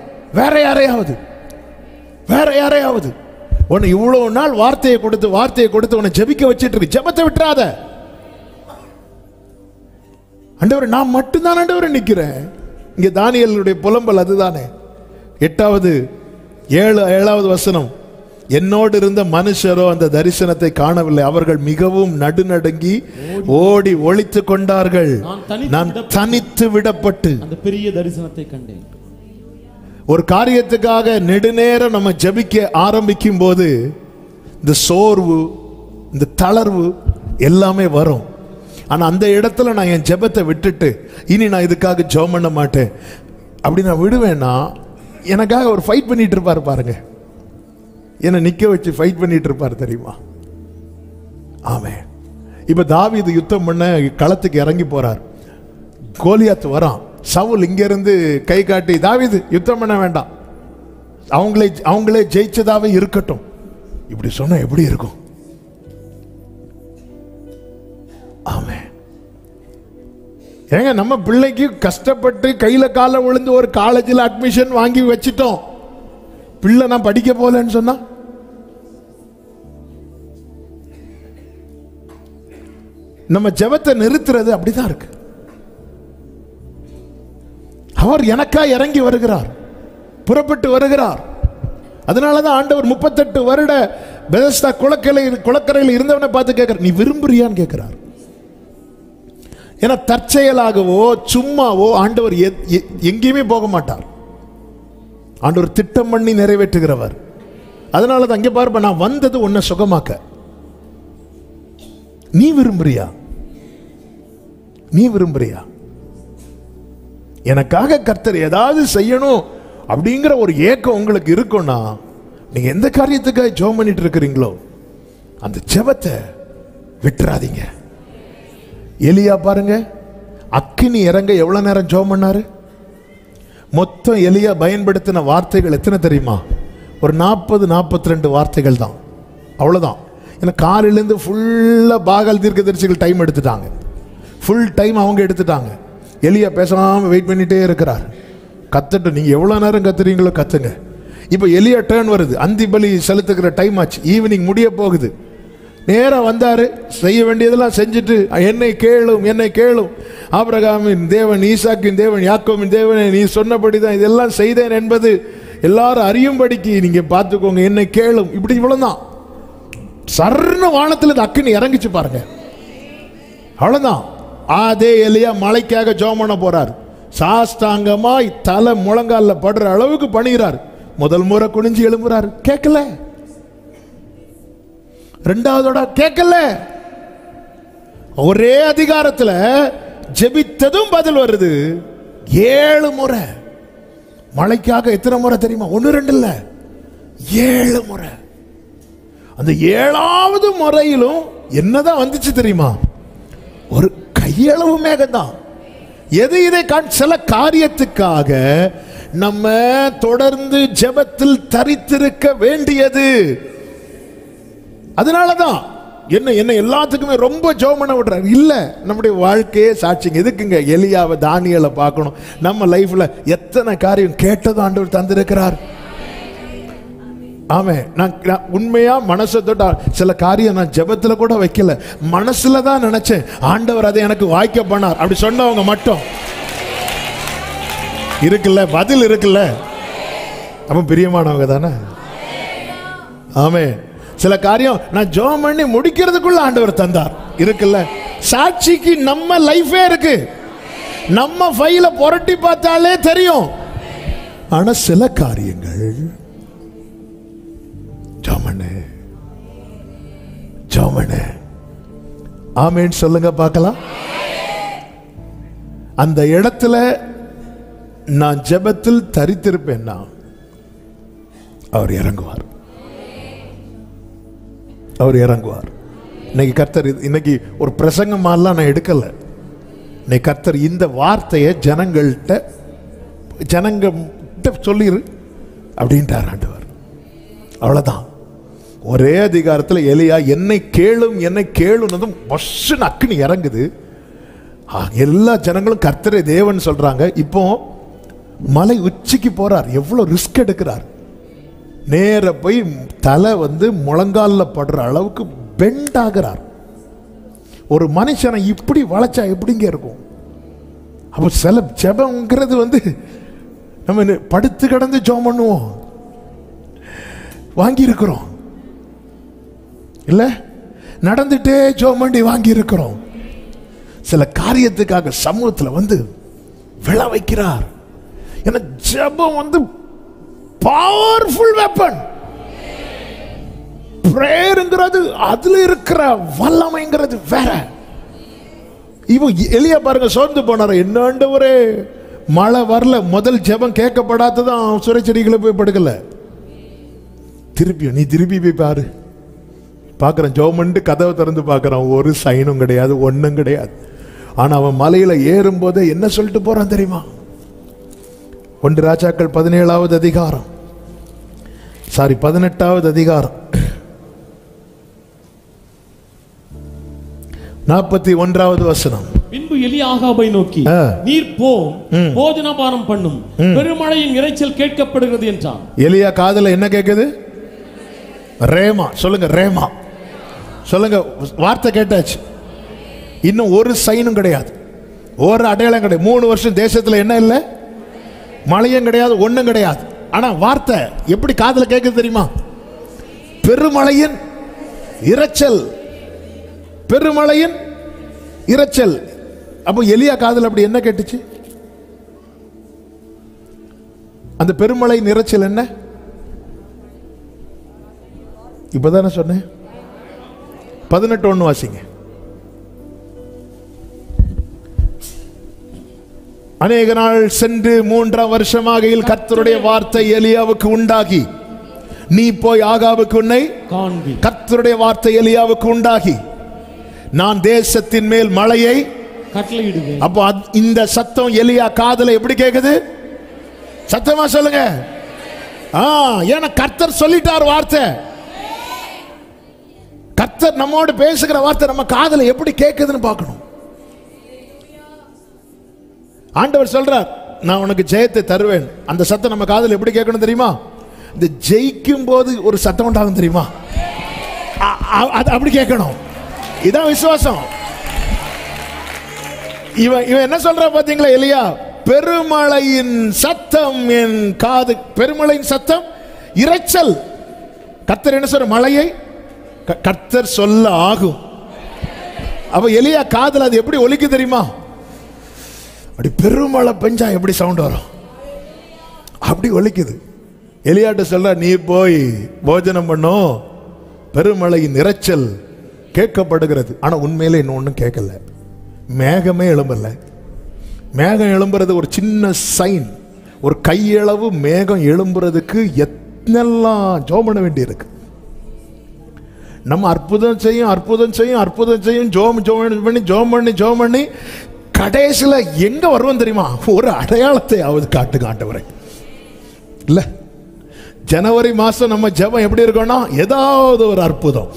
A: உன்னை இவ்வளவு நாள் வார்த்தையை கொடுத்து உன்னை ஜெபிக்க வச்சிட்டு இருக்கு. ஜெபத்தை விட்டுறாத. ஆண்டவரே, நான் மட்டும்தான் ஆண்டவரே நிக்கிறேன். இங்க தானியேலுடைய புலம்பல் அதுதானே. 7வது வசனம், என்னோடு இருந்த மனுஷரோ அந்த தரிசனத்தை காணவில்லை, அவர்கள் மிகவும் நடுநடுங்கி ஓடி ஒளித்துக் கொண்டார்கள். நான் தனித்து விடப்பட்டு
B: அந்த பெரிய தரிசனத்தை கண்டேன்.
A: ஒரு காரியத்துக்காக நெடுநேரம் நம்ம ஜெபிக்க ஆரம்பிக்கும் போது இந்த சோர்வு, இந்த தளர்வு எல்லாமே வரும். ஆனா அந்த இடத்துல நான் என் ஜெபத்தை விட்டுட்டு இனி நான் இதுக்காக ஜெபம் பண்ண மாட்டேன் அப்படி நான் விடுவேன்னா, எனக்காக ஒரு ஃபைட் பண்ணிட்டு இருப்பாரு பாருங்க. என்னை நிக்க வச்சு ஃபைட் பண்ணிட்டு இருப்பார் தெரியுமா? ஆமென். இப்ப தாவீது யுத்தம் பண்ண களத்துக்கு இறங்கி போறார். கோலியாத் வரான். சவுல் இங்க இருந்து கை காட்டி, தாவீது யுத்தம் பண்ண வேண்டாம், அவங்களே ஜெயிச்சதாவே இருக்கட்டும், இப்படி சொன்னா எப்படி இருக்கும்? ஆமென். ஏங்க, நம்ம பிள்ளைக்கு கஷ்டப்பட்டு கையில கால விழுந்து ஒரு காலேஜில் அட்மிஷன் வாங்கி வச்சிட்டோம். பிள்ளை நான் படிக்க போலன்னு சொன்னா நம்ம ஜெபத்தை நிறுத்துறது அப்படிதான் இருக்கு. அவர் எனக்கா இறங்கி வருகிறார், புறப்பட்டு வருகிறார். அதனாலதான் ஆண்டவர் 38 வருட பெதஸ்தா குளக்கரையில் இருந்தவனை பார்த்து கேட்கிறார், நீ விரும்புறியான்னு கேட்கிறார். ஏன்னா தற்செயலாகவோ சும்மாவோ ஆண்டவர் எங்கேயுமே போக மாட்டார். ஆண்டவர் திட்டம் பண்ணி நிறைவேற்றுகிறவர். அதனாலதான் அங்கே பாருப்ப, நான் வந்தது உன்னை சுகமாக்க. நீ விரும்புறியா? எனக்காக கர்த்தர் ஏதாவது செய்யணும் அப்படிங்கிற ஒரு ஏக்கம் உங்களுக்கு இருக்கும்னா, நீங்க எந்த காரியத்துக்காக ஜெபம் பண்ணிட்டு இருக்கிறீங்களோ அந்த ஜெபத்தை விட்டுறாதீங்க. எலியா பாருங்க, அக்கினி இறங்க எவ்வளவு நேரம் ஜெபம் பண்ணாரு? மொத்தம் எலியா பயன்படுத்தின வார்த்தைகள் எத்தனை தெரியுமா? ஒரு 40-42 வார்த்தைகள் தான், அவ்வளவுதான். ஏன்னா காலையிலேருந்து ஃபுல்லா பாகால் தீர்க்கதரிசிகள் டைம் எடுத்துட்டாங்க, ஃபுல் டைம் அவங்க எடுத்துட்டாங்க. எலியா பேசாம வெயிட் பண்ணிட்டே இருக்கிறார். கத்துட்டு, நீங்க எவ்வளவு நேரம் கத்துறீங்களோ கத்துங்க. இப்ப எலியா டர்ன் வருது, அந்தி பலி செலுத்துக்கிற டைம் ஆச்சு, ஈவினிங் முடிய போகுது. நேரா வந்தாரு, செய்ய வேண்டியதெல்லாம் செஞ்சுட்டு, என்னை கேளும் ஆபிரகாமின் தேவன், ஈசாக்கின் தேவன், யாக்கோபின் தேவன், நீ சொன்னபடிதான் இதெல்லாம் செய்தேன் என்பது எல்லாரும் அறியும்படிக்கு நீங்க பார்த்துக்கோங்க, என்னை கேளும். இப்படி இவ்வளவுதான். சர்ண வானத்தில் அக்கினி இறங்கிச்சு பாருங்க, அவ்வளவுதான். அதே எலியா மலைக்காக ஜெபம் பண்ண போறார். சாஷ்டாங்கமாய் தலை முழங்கால படுற அளவுக்கு பணிகிறார். முதல் முறை குனிஞ்சு எழும்புறாரு, கேட்கல. ரெண்டாவதோட கேட்கல. ஒரே அதிகாரத்துல ஜெபித்ததும் பதில் வருது. 7 முறை. மலைக்காக எத்தனை முறை தெரியுமா? 1-2 இல்ல, 7 முறை. அந்த 7வது முறையிலும் என்னதான் வந்துச்சு தெரியுமா? ஒரு கையளவு மேகம்தான். எது இதை சில காரியத்துக்காக நம்ம தொடர்ந்து ஜெபத்தில் தரித்திருக்க வேண்டியது. அதனாலதான் என்ன எல்லாத்துக்குமே ரொம்ப ஜெபம் பண்ண விடுறாரு. இல்ல, நம்முடைய வாழ்க்கையே சாட்சிங்க. எதுக்குங்க எலியாவை தானியேலை பார்க்கணும்? நம்ம லைஃப்ல எத்தனை காரியம் கேட்டது ஆண்டவர் தந்திருக்கிறார். ஆமே, நான் உண்மையா மனசை தொட்ட சில காரியம் நான் ஜெபத்துல கூட வைக்கல, மனசுல தான் நினைச்சேன். ஆண்டவர் அதை எனக்கு வாய்க்க பண்ணார். அப்படி சொன்னவங்க மட்டும் இருக்குல்ல, பதில் இருக்குல்ல. அப்ப பிரியமானவங்க தானே. ஆமே. சில காரியம் நான் ஜெபம் பண்ணி முடிக்கிறதுக்குள்ள ஆண்டவர் தந்தார் இருக்குல்ல. சாட்சிக்கு நம்ம லைஃபே இருக்கு. நம்ம ஃபைல புரட்டி பார்த்தாலே தெரியும். ஆனா சில காரியங்கள் ஜெபம் ஆமேன்னு சொல்லுங்க பார்க்கலாம். அந்த இடத்துல நான் ஜெபத்தில் தரித்திருப்பேன்னா அவர் இறங்குவார். அவர் இறங்குவார். இன்னைக்கு கர்த்தர், இன்னைக்கு ஒரு பிரசங்கமாலாம் நான் எடுக்கல. இன்னைக்கு கர்த்தர் இந்த வார்த்தையை ஜனங்கள்கிட்ட சொல்லிரு அப்படின்ட்டார் ஆண்டவர். அவ்வளவுதான். ஒரே அதிகாரத்தில் எலியா என்னை கேளும் பஸ்ஸுன்னு அக்னி இறங்குது. எல்லா ஜனங்களும் கர்த்தரே தேவன் சொல்றாங்க. இப்போ மலை உச்சிக்கு போறார். எவ்வளவு ரிஸ்க் எடுக்கிறார். நேர போய் தலை முழங்காலில் படுற அளவுக்கு பெண்ட் ஆகிறார். ஒரு மனுஷனை இப்படி வளைச்சா எப்படிங்க இருக்கும்? அப்போ சில ஜெபம்ங்கிறது நம்ம படுத்து கிடந்து ஜெபம் பண்ணுவோம், வாங்கி இருக்கிறோம் இல்ல, நடந்துட்டே ஜெபம் பண்ணி வாங்கி இருக்கிறோம். சில காரியத்துக்காக சமூகத்தில் விழ வைக்கிறார். ஏன்னா ஜெபம் பவர்ஃபுல் வெப்பன். பிரேயர்ங்கிறது அதுல இருக்கிற வல்லமைங்கிறது வேற. இவன் எலியா பாருங்க, சோர்ந்து போனார். என்ன ஆண்டவரே மழை வரல, முதல் ஜெபம் கேட்கப்படாததான் சுரைச்செடிகளை போய் படுக்கல. நீ திருப்பி போய் பாரு. பார்க்குறான், ஜோமண்டு கதவை திறந்து பார்க்குறான். ஒரு சைனும் கிடையாது, ஒன்றும் கிடையாது. ஆனால் அவன் மலையில் ஏறும்போது என்ன சொல்லிட்டு போறான் தெரியுமா? 1 ராஜாக்கள் 17வது அதிகாரம், 18வது அதிகாரம் 41வது வசனம்.
B: பின்பு எலியா ஆகாபை நோக்கி, நீர் போஜனபானம் பண்ணும், பெருமழையின் இரைச்சல் கேட்கப்படுகிறது என்றான். எலியா காதுல என்ன கேட்குது? ரேமா. சொல்லுங்க, ரேமா சொல்லுங்க. வார்த்தை கேட்டாச்சு. இன்னும் ஒரு சைனும் கிடையாது, ஒரு அடையாளம் கிடையாது. 3 வருஷம் தேசத்துல என்ன இல்லை? மழையும் கிடையாது, ஒண்ணும் கிடையாது. ஆனா வார்த்தை எப்படி காதுல கேட்குது தெரியுமா? பெருமழையின் இரைச்சல், பெருமழையின் இரைச்சல். அப்போ எலியா காதுல அப்படி என்ன கேட்டுச்சு? அந்த பெருமழையின் இரைச்சல் என்ன? இப்பதானே சொன்னேன். 18:1 வாசிங்க. அநேக நாள் சென்று 3ஆம் வருஷமாகையில் கர்த்தருடைய வார்த்தை எலியாவுக்கு உண்டாகி, நீ போய் ஆகாபுக்கு உன்னை காண்பி. கர்த்தருடைய வார்த்தை எலியாவுக்கு உண்டாகி, நான் தேசத்தின் மேல் மழையை கட்டளையிடுவேன். அப்போ இந்த சத்தம் எலியா காதுல எப்படி கேக்குது? சத்தமா சொல்லுங்க. ஏன்னா கர்த்தர் சொல்லிட்டார் வார்த்தை. கர்த்தர் நம்மோடு பேசுகிற வார்த்தை நம்ம காதுல எப்படி கேக்குதுன்னு பார்க்கணும். ஆண்டவர் சொல்றார், நான் உனக்கு ஜெயத்தை தருவேன். அந்த சத்தம் நம்ம காதுல எப்படி கேட்கணும் தெரியுமா? இந்த ஜெயிக்கும் போது ஒரு சத்தம் உண்டாகும் தெரியுமா? அப்படி கேட்கணும். இதான் விசுவாசம். இவன் என்ன சொல்ற பாத்தீங்களா? எலியா, பெருமழையின் சத்தம் என் காது. பெருமழையின் சத்தம், இரைச்சல். கர்த்தர் என்ன சொல்ற? மழையை கர்த்தர் சொல்ல ஆகும். அப்ப எலியா காதுல அது எப்படி ஒலிக்கு தெரியுமா? அப்படி பெருமழை பெஞ்சா எப்படி சவுண்ட் வரும், அப்படி ஒலிக்குது. எலியாட்ட சொல்ற, நீ போய் போஜனம் பண்ணும், பெருமழையின் இரைச்சல் கேட்கப்படுகிறது. ஆனா உண்மையில இன்னும் ஒன்றும் கேட்கல. மேகமே எழும்பல. மேகம் எழும்புறது ஒரு சின்ன சைன். ஒரு கையளவு மேகம் எழும்புறதுக்கு எத்தனெல்லாம் ஜெபம் பண்ண வேண்டி இருக்கு. நம்ம அற்புதம் செய்யும் ஜெபம் பண்ணி கடைசியில் எங்க வருவோம் தெரியுமா? ஒரு அடையாளத்தை காட்டுங்க ஆண்டவரே. இல்ல, ஜனவரி மாசம் நம்ம ஜெபம் எப்படி இருக்கோம்னா, ஏதாவது ஒரு அற்புதம்.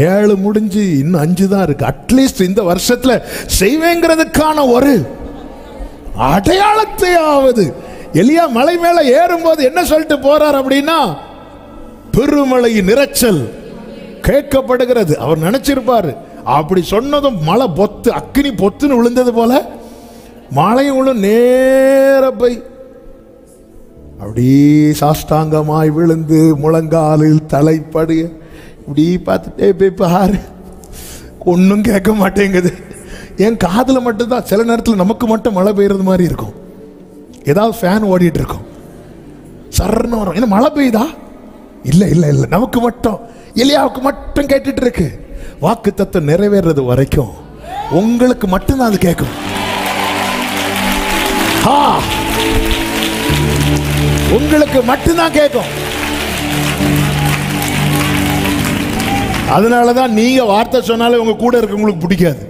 B: 7 முடிஞ்சு இன்னும் 5 தான் இருக்கு. அட்லீஸ்ட் இந்த வருஷத்துல செய்வேங்கிறதுக்கான ஒரு அடையாளத்தையாவது. எலியா மலை மேல ஏறும்போது என்ன சொல்லிட்டு போறார் அப்படின்னா, பெருமழையின் இரைச்சல் கேட்கப்படுகிறது. அவர் நினைச்சிருப்பாரு, அப்படி சொன்னதும் மழை பொத்து அக்கினி பொத்துன்னு விழுந்தது போல
A: மழையும் நேர போய் அப்படியே சாஷ்டாங்கமாய் விழுந்து முழங்காலில் தலைப்படு இப்படி பார்த்துட்டே போய் பாரு, ஒன்றும் கேட்க மாட்டேங்குது. என் காதில் மட்டும்தான் சில நேரத்தில் நமக்கு மட்டும் மழை பெய்யறது மாதிரி இருக்கும். ஏதாவது ஃபேன் ஓடிட்டு இருக்கும், சர்ன்னு வரும். ஏன்னா மழை பெய்யுதா? இல்லை இல்லை இல்லை, நமக்கு மட்டும், எலியாவுக்கு மட்டும் கேட்டுட்டு இருக்கு. வாக்கு தத்துவம் நிறைவேறது வரைக்கும் உங்களுக்கு மட்டும்தான் அது கேட்கும். உங்களுக்கு மட்டும்தான் கேட்கும். அதனாலதான் நீங்க வார்த்தை சொன்னாலே உங்க கூட இருக்கவங்களுக்கு பிடிக்காது.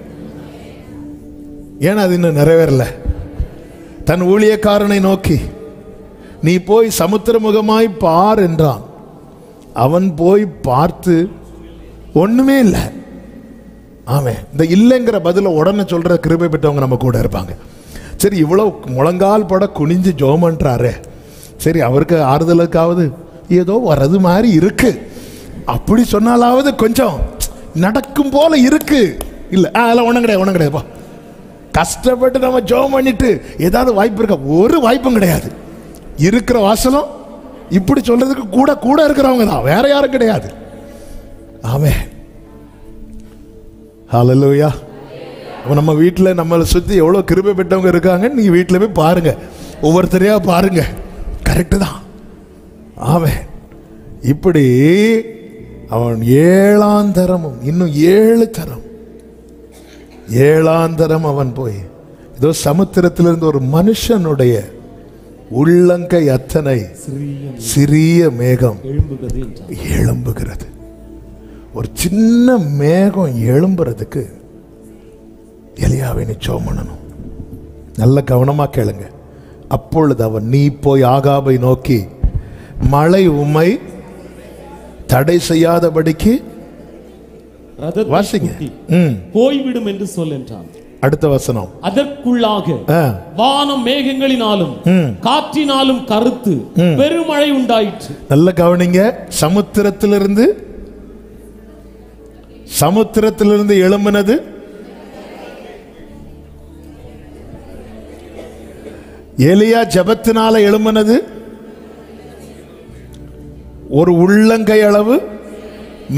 A: ஏன்னா அது இன்னும் நிறைவேறல. தன் ஊழியக்காரனை நோக்கி நீ போய் சமுத்திரமுகமாய் பார் என்றான். அவன் போய் பார்த்து ஒண்ணுமே இல்லை. ஆமே, இந்த இல்லைங்கிற பதில உடனே சொல்ற கிருபை பெற்றவங்க நம்ம கூட இருப்பாங்க. சரி, இவ்வளவு முழங்கால் பட குனிஞ்சு ஜெபம் பண்றாரு, சரி அவருக்கு ஆறுதலுக்காவது ஏதோ வர்றது மாதிரி இருக்கு அப்படி சொன்னாலாவது கொஞ்சம் நடக்கும் போல இருக்கு. இல்ல அதெல்லாம் ஒண்ணும் கிடையாது, ஒண்ணும் கிடையாதுப்பா. கஷ்டப்பட்டு நம்ம ஜெபம் பண்ணிட்டு ஏதாவது வாய்ப்பு இருக்கா? ஒரு வாய்ப்பும் கிடையாது. இருக்கிற வாசலும் இப்படி சொல்றதுக்கு கூட கூட இருக்கிறவங்க தான், வேற யாரும் கிடையாது. ஆமென், ஹல்லேலூயா. நம்ம வீட்டில் நம்மளை சுற்றி எவ்வளோ கிருபை பெற்றவங்க இருக்காங்க. நீங்கள் வீட்டில் போய் பாருங்க, ஒவ்வொருத்தரையா பாருங்க. கரெக்டு தான். ஆமென். இப்படி அவன் 7ஆம் தரமும் இன்னும் 7 தரம் 7ஆம் தரம் அவன் போய் ஏதோ சமுத்திரத்திலிருந்து ஒரு மனுஷனுடைய உள்ளங்கை அத்தனை சிறிய மேகம் எழும்புகிறது. ஒரு சின்ன மேகம் எழும்புறதுக்கு எலியாவை நிச்சயம் பண்ணணும். நல்ல கவனமா கேளுங்க. அப்பொழுது அவன், நீ போய் ஆகாபை நோக்கி மழை உம்மை தடை செய்யாதபடிக்கு வாசிங்க,
C: போய்விடும் என்று சொல் என்றான்.
A: அடுத்த வசனம்,
C: அதற்குள்ளாக வானம் மேகங்களினாலும் காற்றினாலும் கருத்து பெருமழை உண்டாயிற்று.
A: நல்ல கவனிங்க. சமுத்திரத்திலிருந்து எழும்பினது எலியா ஜெபத்தினால எழும்பினது ஒரு உள்ளங்கை அளவு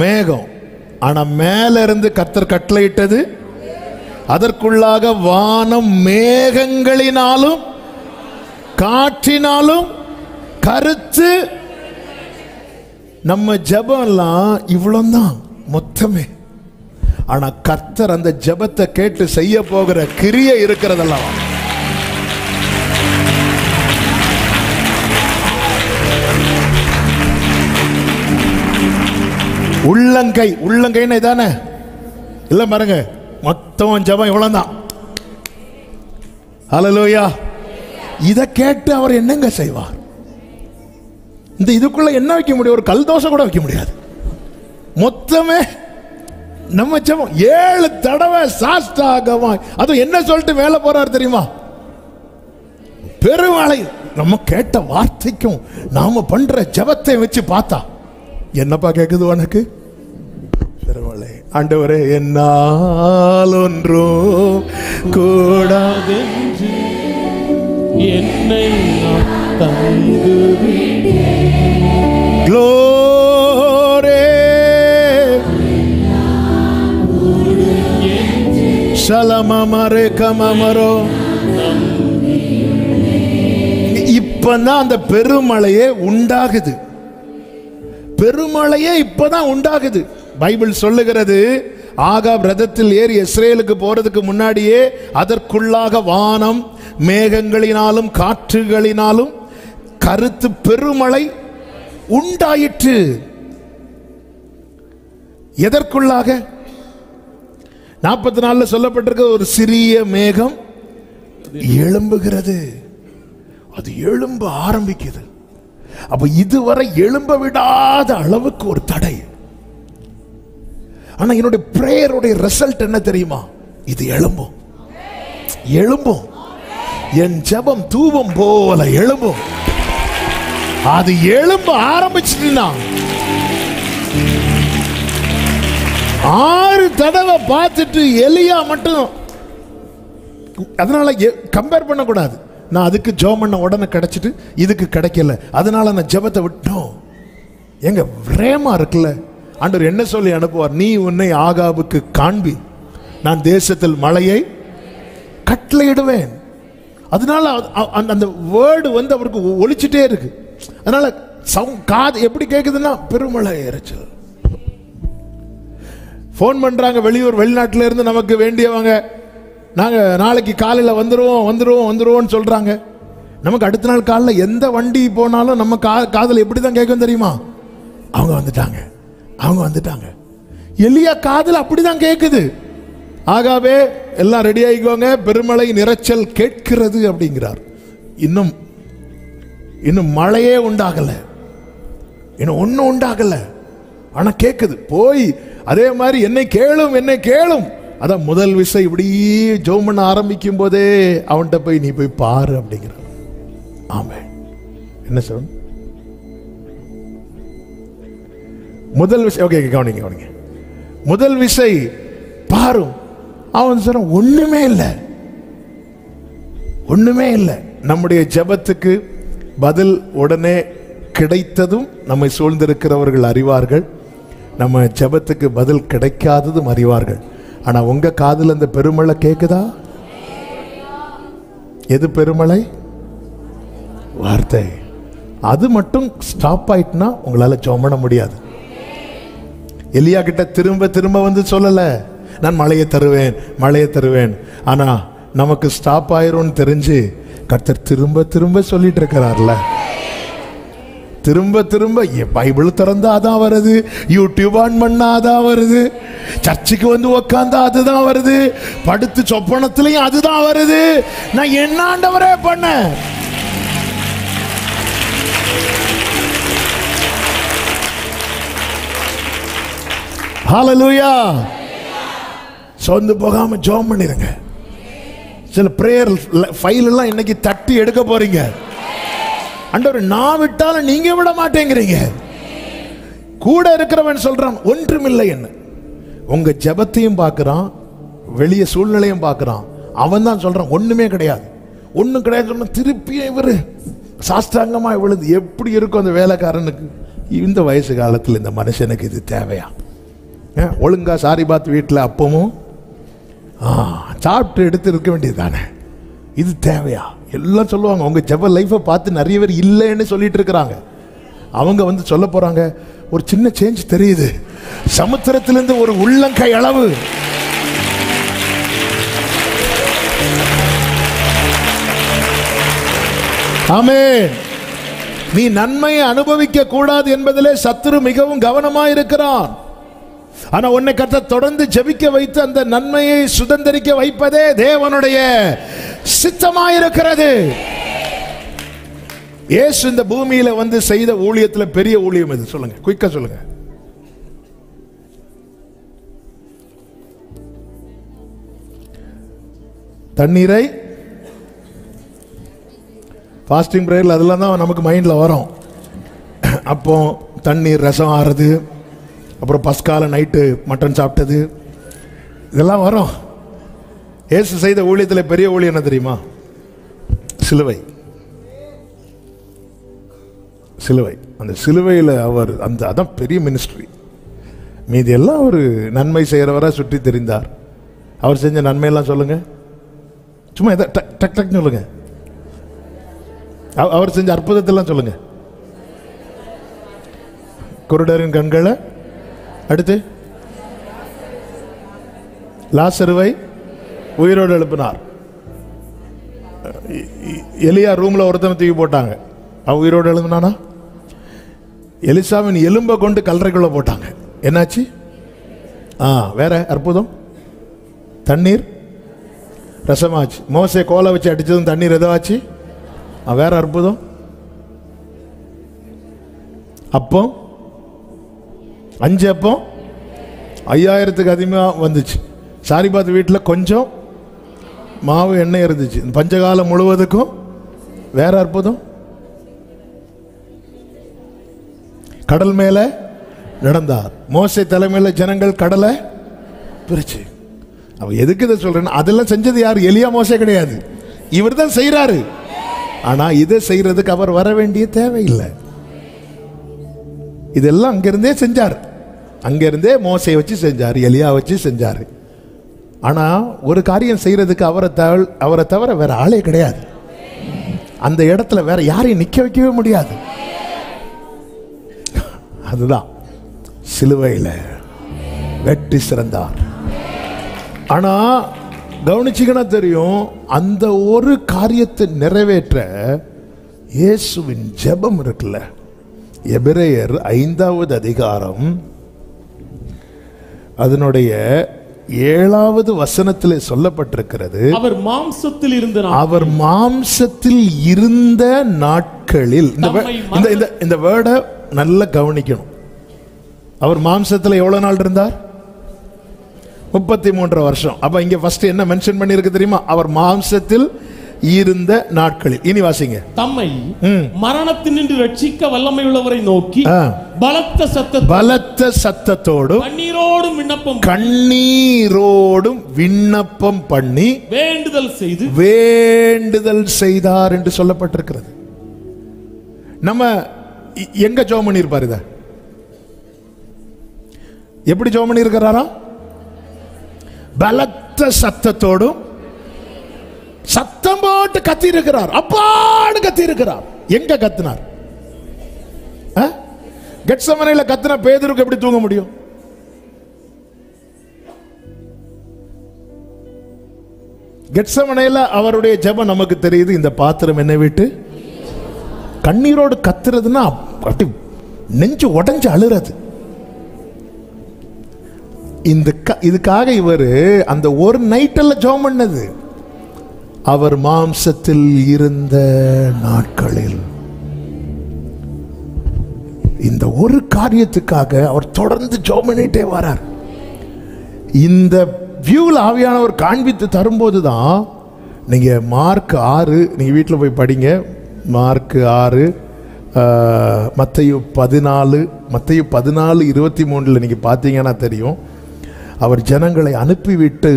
A: மேகம். ஆனா மேல இருந்து கர்த்தர் கட்டளையிட்டது, அதற்குள்ளாக வானம் மேகங்களினாலும் காற்றினாலும் கருத்து. நம்ம ஜெபம் எல்லாம் இவ்வளவுதான் மொத்தமே. ஆனா கர்த்தர் அந்த ஜெபத்தை கேட்டு செய்ய போகிற கிரியை இருக்கிறதெல்லாம் உள்ளங்கைன்னு தானே இல்ல பாருங்க, மொத்தம் ஜெபம் இவ்வளவுதான். ஹல்லேலூயா. இதை கேட்டு அவர் என்னங்க செய்வார்? இந்த இதுக்குள்ள என்ன வைக்க முடியும்? ஒரு கல் தோசை கூட வைக்க முடியாது. மொத்தமே நம்ம ஜெபம் 7 தடவை சாஷ்டாங்கமாய். அது என்ன சொல்லிட்டு மேல போறார் தெரியுமா? பெருமழை. நம்ம கேட்ட வார்த்தைக்கும் நாம பண்ற ஜெபத்தை வச்சு பார்த்தா என்னப்பா கேக்குது உனக்கு? பெருமழை. ஆண்டவரே, என்னால் ஒன்றும் கூடாதென்று
C: என்னை தந்து
A: க்ளோரே சலமமரே கமமரோ. இப்பதான் அந்த பெருமழையே உண்டாகுது. பெருமழையே இப்பதான் உண்டாகுது. பைபிள் சொல்லுகிறது, ஆகாப் ரதத்தில் ஏறி இஸ்ரேலுக்கு போறதுக்கு முன்னாடியே அதற்குள்ளாக வானம் மேகங்களினாலும் காற்றுகளினாலும் கருத்து பெருமழை உண்டாயிற்று. எதற்குள்ளாக? 44 சொல்லப்பட்டிருக்க ஒரு சிறிய மேகம் எழும்புகிறது. அது எழும்ப ஆரம்பிக்குது. அப்ப இதுவரை எழும்ப விடாத அளவுக்கு ஒரு தடை. ஆனா என்னுடைய பிரேயருடைய ரிசல்ட் என்ன தெரியுமா? இது எழும்பும், எழும்பும். என் ஜெபம் தூபம் போல எழும்பும். அது எழும்ப ஆரம்பிச்சுட்டுனா 6 தடவை பார்த்துட்டு எலியா மட்டும்
B: அதனால கம்பேர் பண்ணக்கூடாது. நான் அதுக்கு ஜெபம் பண்ண உடனே கிடைச்சிட்டு இதுக்கு கிடைக்கல, அதனால நான் ஜெபத்தை விட்டோம். எங்க பிரேமா இருக்குல்ல, ஆண்டவர் என்ன சொல்லி அனுப்புவார்? நீ உன்னை ஆகாபுக்கு காண்பி, நான் தேசத்தில் மழையை கட்டளையிடுவேன். அதனால அந்த வேர்டு வந்து அவருக்கு ஒலிச்சுட்டே இருக்கு. அதனால காது எப்படி கேட்குதுன்னா பெருமழை இறைச்சல். ஃபோன் பண்றாங்க வெளியூர் வெளிநாட்டில இருந்து நமக்கு வேண்டியவங்க, நாங்க நாளைக்கு காலையில் வந்துருவோம் சொல்றாங்க. நமக்கு அடுத்த நாள் காலையில் எந்த வண்டி போனாலும் நம்ம காதல் எப்படி தான் கேட்கும் தெரியுமா? அவங்க வந்துட்டாங்க. எலியா காதல் அப்படிதான் கேட்குது. ஆகாவே எல்லாம் ரெடி ஆகிக்கோங்க, பெருமழை நிறைச்சல் கேட்கிறது அப்படிங்கிறார். இன்னும் மழையே உண்டாகல, இன்னும் ஒன்னும் உண்டாகல, ஆனா கேட்குது. போய் அதே மாதிரி என்னை கேளும். அதான் முதல் விசை இப்படி ஜெபம் பண்ண ஆரம்பிக்கும் போதே அவன்கிட்ட போய் நீ போய் பாரு அப்படிங்கிறார். ஆமென். என்ன சொல்ற? முதல் விசை, ஓகே கவனிங்க. முதல் விசை பாரும். அவன் சொல்ற ஒண்ணுமே இல்லை. நம்முடைய ஜெபத்துக்கு பதில் உடனே கிடைத்ததும் நம்மை சூழ்ந்திருக்கிறவர்கள் அறிவார்கள், நம்ம ஜெபத்துக்கு பதில் கிடைக்காததும் அறிவார்கள். ஆனா உங்க காதுல அந்த பெருமழை கேக்குதா? எது பெருமழை? வார்த்தை. அது மட்டும் ஸ்டாப் ஆயிட்டுனா உங்களால ஜெபம் பண்ண முடியாது. எலியா கிட்ட திரும்ப வந்து சொல்லல, நான் மழையை தருவேன். ஆனா நமக்கு ஸ்டாப் ஆயிரும்னு தெரிஞ்சு கர்த்தர் திரும்ப சொல்லிட்டு இருக்கிறார்ல. திரும்ப பைபிள் திறந்தா அதான் வருது, யூடியூப் ஆன் பண்ணா அதான் வருது, சர்ச்சுக்கு வந்து உக்காந்தா அதுதான் வருது, படுத்து சொப்பனத்திலையும் அதுதான் வருது. நான் என்ன ஆண்டவரே பண்ண? ஹல்லேலூயா. சொந்து போகாம ஜெபம் பண்ணிருங்க. சில பிரேயர் ஃபைல் எல்லாம் இன்னைக்கு தட்டி எடுக்க போறீங்க. ஆண்டவர் நான் விட்டாலும் நீங்க விட மாட்டேங்கிறீங்க. கூட இருக்கிறவன் சொல்றான் ஒன்றுமில்லை என்ன. உங்க ஜெபத்தையும் பார்க்கறான், வெளிய சூழ்நிலையும் பார்க்கறான். அவன் தான் சொல்றான் ஒண்ணுமே கிடையாது சொன்ன திருப்பியும் இவரு சாஸ்தாங்கமா விழுந்து எப்படி இருக்கும் அந்த வேலைக்காரனுக்கு? இந்த வயசு காலத்தில் இந்த மனுஷனுக்கு இது தேவையா? ஒழுங்கா சாரிபாத் வீட்டில் அப்பமும் சாப்பிட்டு எடுத்து இருக்க வேண்டியது தானே, இது தேவையா? எல்லாம் சொல்லுவாங்க. உங்க ஜெப லைஃபை பார்த்து நிறைய பேர் இல்லைன்னு சொல்லிட்டு இருக்கிறாங்க. அவங்க வந்து சொல்ல போறாங்க, ஒரு சின்ன சேஞ்ச் தெரியுது, சமுத்திரத்திலிருந்து ஒரு உள்ளங்கை அளவு. ஆமென். நீ நன்மையை அனுபவிக்க கூடாது என்பதிலே சத்துரு மிகவும் கவனமாக இருக்கிறான். ஆனா உன்னை கர்த்தர் தொடர்ந்து ஜெபிக்க வைத்து அந்த நன்மையை சுதந்தரிக்க வைப்பதே தேவனுடைய சித்தமாயிருக்கிறது. இயேசு இந்த பூமியில வந்து செய்த ஊழியத்தில் பெரிய ஊழியம் எது சொல்லுங்க, குயிக்கா சொல்லுங்க. தண்ணீரை ஃபாஸ்டிங் பிரேயர்ல அதெல்லாம் தான் நமக்கு மைண்ட்ல வரும். அப்போ தண்ணீர் ரசம் ஆறுது, அப்புறம் பஸ்கால நைட்டு மட்டன் சாப்பிட்டது, இதெல்லாம் வரும். இயேசு செய்த ஊழியத்தில் பெரிய ஊழியம் என்ன தெரியுமா? சிலுவை. அந்த சிலுவையில் அவர் அதான் பெரிய மினிஸ்ட்ரி. மீதி எல்லாம் ஒரு நன்மை செய்கிறவராக சுற்றி தெரிந்தார். அவர் செஞ்ச நன்மையெல்லாம் சொல்லுங்க, சும்மா எதை டக் டக் சொல்லுங்க. அவர் செஞ்ச அற்புதத்தெல்லாம் சொல்லுங்க. குருடரின் கண்களை, அடுத்து லாசருவை உயிரோடு எழுப்பினார். எலியா ரூம்ல ஒருத்தனை தூக்கி போட்டாங்க, அவன் உயிரோடு எழுப்பினானா? எலிசாவின் எலும்பை கொண்டு கல்லறைக்குள்ள போட்டாங்க, என்னாச்சு? வேற அற்புதம், தண்ணீர் ரசமாச்சு. மோசே கோலை வச்சு அடிச்சதும் தண்ணீர் எதாச்சு? வேற அற்புதம். அப்போ 5 அப்போ 5000க்கு அதிகமாக வந்துச்சு. சாரிபாத் வீட்டில் கொஞ்சம் மாவு எண்ணெய் இருந்துச்சு. பஞ்சகாலம் முழுவதுக்கும் வேற அற்புதம். கடல் மேல நடந்தார். மோசே தலைமையில் ஜனங்கள் கடலை பிரிச்சு. அவ எதுக்கு இதை சொல்றேன்னா, அதெல்லாம் செஞ்சது யாரு? எலியா மோசே கிடையாது, இவர் தான் செய்யறாரு. ஆனா இதை செய்யறதுக்கு அவர் வர வேண்டிய தேவையில்லை. இதெல்லாம் அங்கிருந்தே செஞ்சார், அங்கிருந்தே மோசையை வச்சு செஞ்சார், எலியா வச்சு செஞ்சாரு. ஆனா ஒரு காரியம் செய்யறதுக்கு அவரை தவிர வேற ஆளே கிடையாது. அந்த இடத்துல வேற யாரையும் நிக்க வைக்கவே முடியாது. அதுதான் சிலுவையில் வெற்றி சிறந்தார். ஆனா கவனிச்சிங்கன்னா தெரியும், அந்த ஒரு காரியத்தை நிறைவேற்ற இயேசுவின் ஜெபம் இருக்குல்ல, எபிரேயர் 5வது அதிகாரம் அதனுடைய 7வது வசனத்தில் சொல்லப்பட்டிருக்கிறது, அவர் மாம்சத்தில் இருந்த நாட்களில். இந்த வேர்டை நல்லா கவனிக்கணும். அவர் மாம்சத்தில் எவ்வளவு நாள் இருந்தார்? 33 வருஷம். அப்ப இங்க ஃபர்ஸ்ட் என்ன மென்ஷன் பண்ணிருக்கு தெரியுமா? அவர் மாம்சத்தில் இருந்த நாட்களில். இனி வாசிங்க. தம்மை மரணத்தினின்று ரட்சிக்க வல்லமை உள்ளவரை நோக்கி பலத்த சத்தத்தோடும் கண்ணீரோடும் விண்ணப்பம் பண்ணி வேண்டுதல் செய்தார் என்று சொல்லப்பட்டிருக்கிறது. நம்ம எங்க ஜெபம் பண்ணிருப்பாரு? இத எப்படி ஜெபம் பண்ணி இருக்கிறாரா? பலத்த சத்தத்தோடும், சத்தம் போட்டு கத்தி இருக்கிறார், அப்பான்னு கத்தி இருக்கிறார். எங்க கத்தினார்? கெத்செமனேல கத்தின பேதுருக்கு எப்படி தூங்க முடியும்? கெத்செமனேல அவருடைய ஜெபம் நமக்கு தெரியுது. இந்த பாத்திரம் என்னை விட்டு, கண்ணீரோடு கத்துறதுன்னா அப்படி நெஞ்சு உடைஞ்சு அழுறது. இதுக்காக இவர் அந்த ஒரு நைட்ல ஜெபம் பண்ணது. அவர் மாம்சத்தில் இருந்த நாட்களில் இந்த ஒரு காரியத்துக்காக அவர் தொடர்ந்து ஜெபம் பண்ணிட்டே வரார். இந்த வியூவில் ஆவியானவர் காண்பித்து தரும்போது தான் நீங்க மார்க் 6 நீங்க வீட்டில் போய் படிங்க. மார்க் 6, மத்தேயு 14:23 நீங்க பார்த்தீங்கன்னா தெரியும். அவர் ஜனங்களை அனுப்பிவிட்டு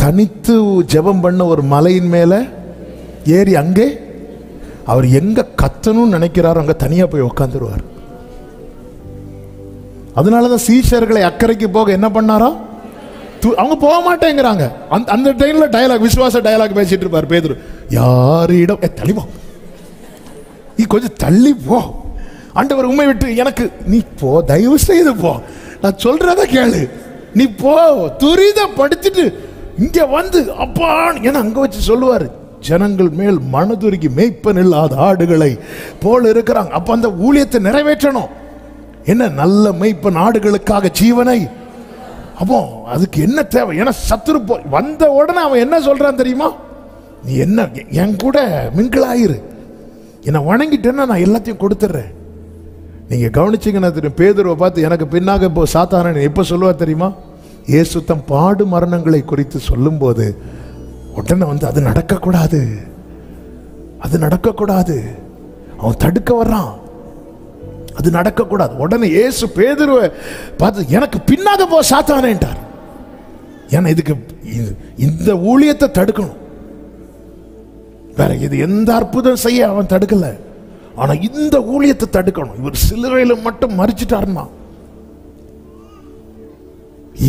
B: தனித்து ஜெபம் பண்ண ஒரு மலையின் மேல ஏறி அங்கே அவர் எங்க கத்தணும்னு நினைக்கிறாரோ அங்க தனியா போய் உட்காந்துருவார். அதனாலதான் சீஷர்களை அக்கறைக்கு போக என்ன பண்ணாரா? அவங்க போக மாட்டேங்கிறாங்க. அந்த டைம்ல டயலாக், விசுவாச டயலாக் பேசிட்டு இருப்பார் பேதுரு. யாரிடம் தள்ளிப்போ, நீ கொஞ்சம் தள்ளி போ, ஆண்டவர் உண்மை விட்டு எனக்கு நீ போ, தயவு செய்து போ, நான் சொல்றத கேளு, நீ போ, துரிதப்படுத்திட்டு இங்க வந்து அப்பான்னு என அங்க வச்சு சொல்லுவாரு. ஜனங்கள் மேல் மனதுருகி மேய்ப்பன் இல்லாத ஆடுகளை போல இருக்கிறாங்க. அப்ப அந்த ஊழியத்தை நிறைவேற்றணும். என்ன நல்ல மேய்ப்பன் ஆடுகளுக்காக ஜீவனை. அப்போ அதுக்கு என்ன தேவை? ஏன்னா சத்துரு வந்த உடனே அவன் என்ன சொல்றான் தெரியுமா? நீ என்ன என் கூட மிங்கிளாயிரு, என்னை வணங்கிட்டேன்னா நான் எல்லாத்தையும் கொடுத்துட்றேன். நீங்க கவனிச்சீங்கன்னா தெரியும், பேதுருவை பார்த்து எனக்கு பின்னாக இப்போ சாத்தானன் எப்போ சொல்லுவார் தெரியுமா? இயேசு தம் பாடு மரணங்களை குறித்து சொல்லும் போது உடனே வந்து அது நடக்கக்கூடாது, அது நடக்கக்கூடாது, அவன் தடுக்க வர்றான், அது நடக்கக்கூடாது. உடனே இயேசு பேதுருவை பார்த்து எனக்கு பின்னாக போ சாத்தானேன்ட்டார். ஏன்னா இதுக்கு இந்த ஊழியத்தை தடுக்கணும். வேற இது எந்த அற்புதம் செய்ய அவன் தடுக்கல, ஆனா இந்த ஊழியத்தை தடுக்கணும். இவர் சிலுவையில மட்டும் மரிச்சிட்டாருன்னா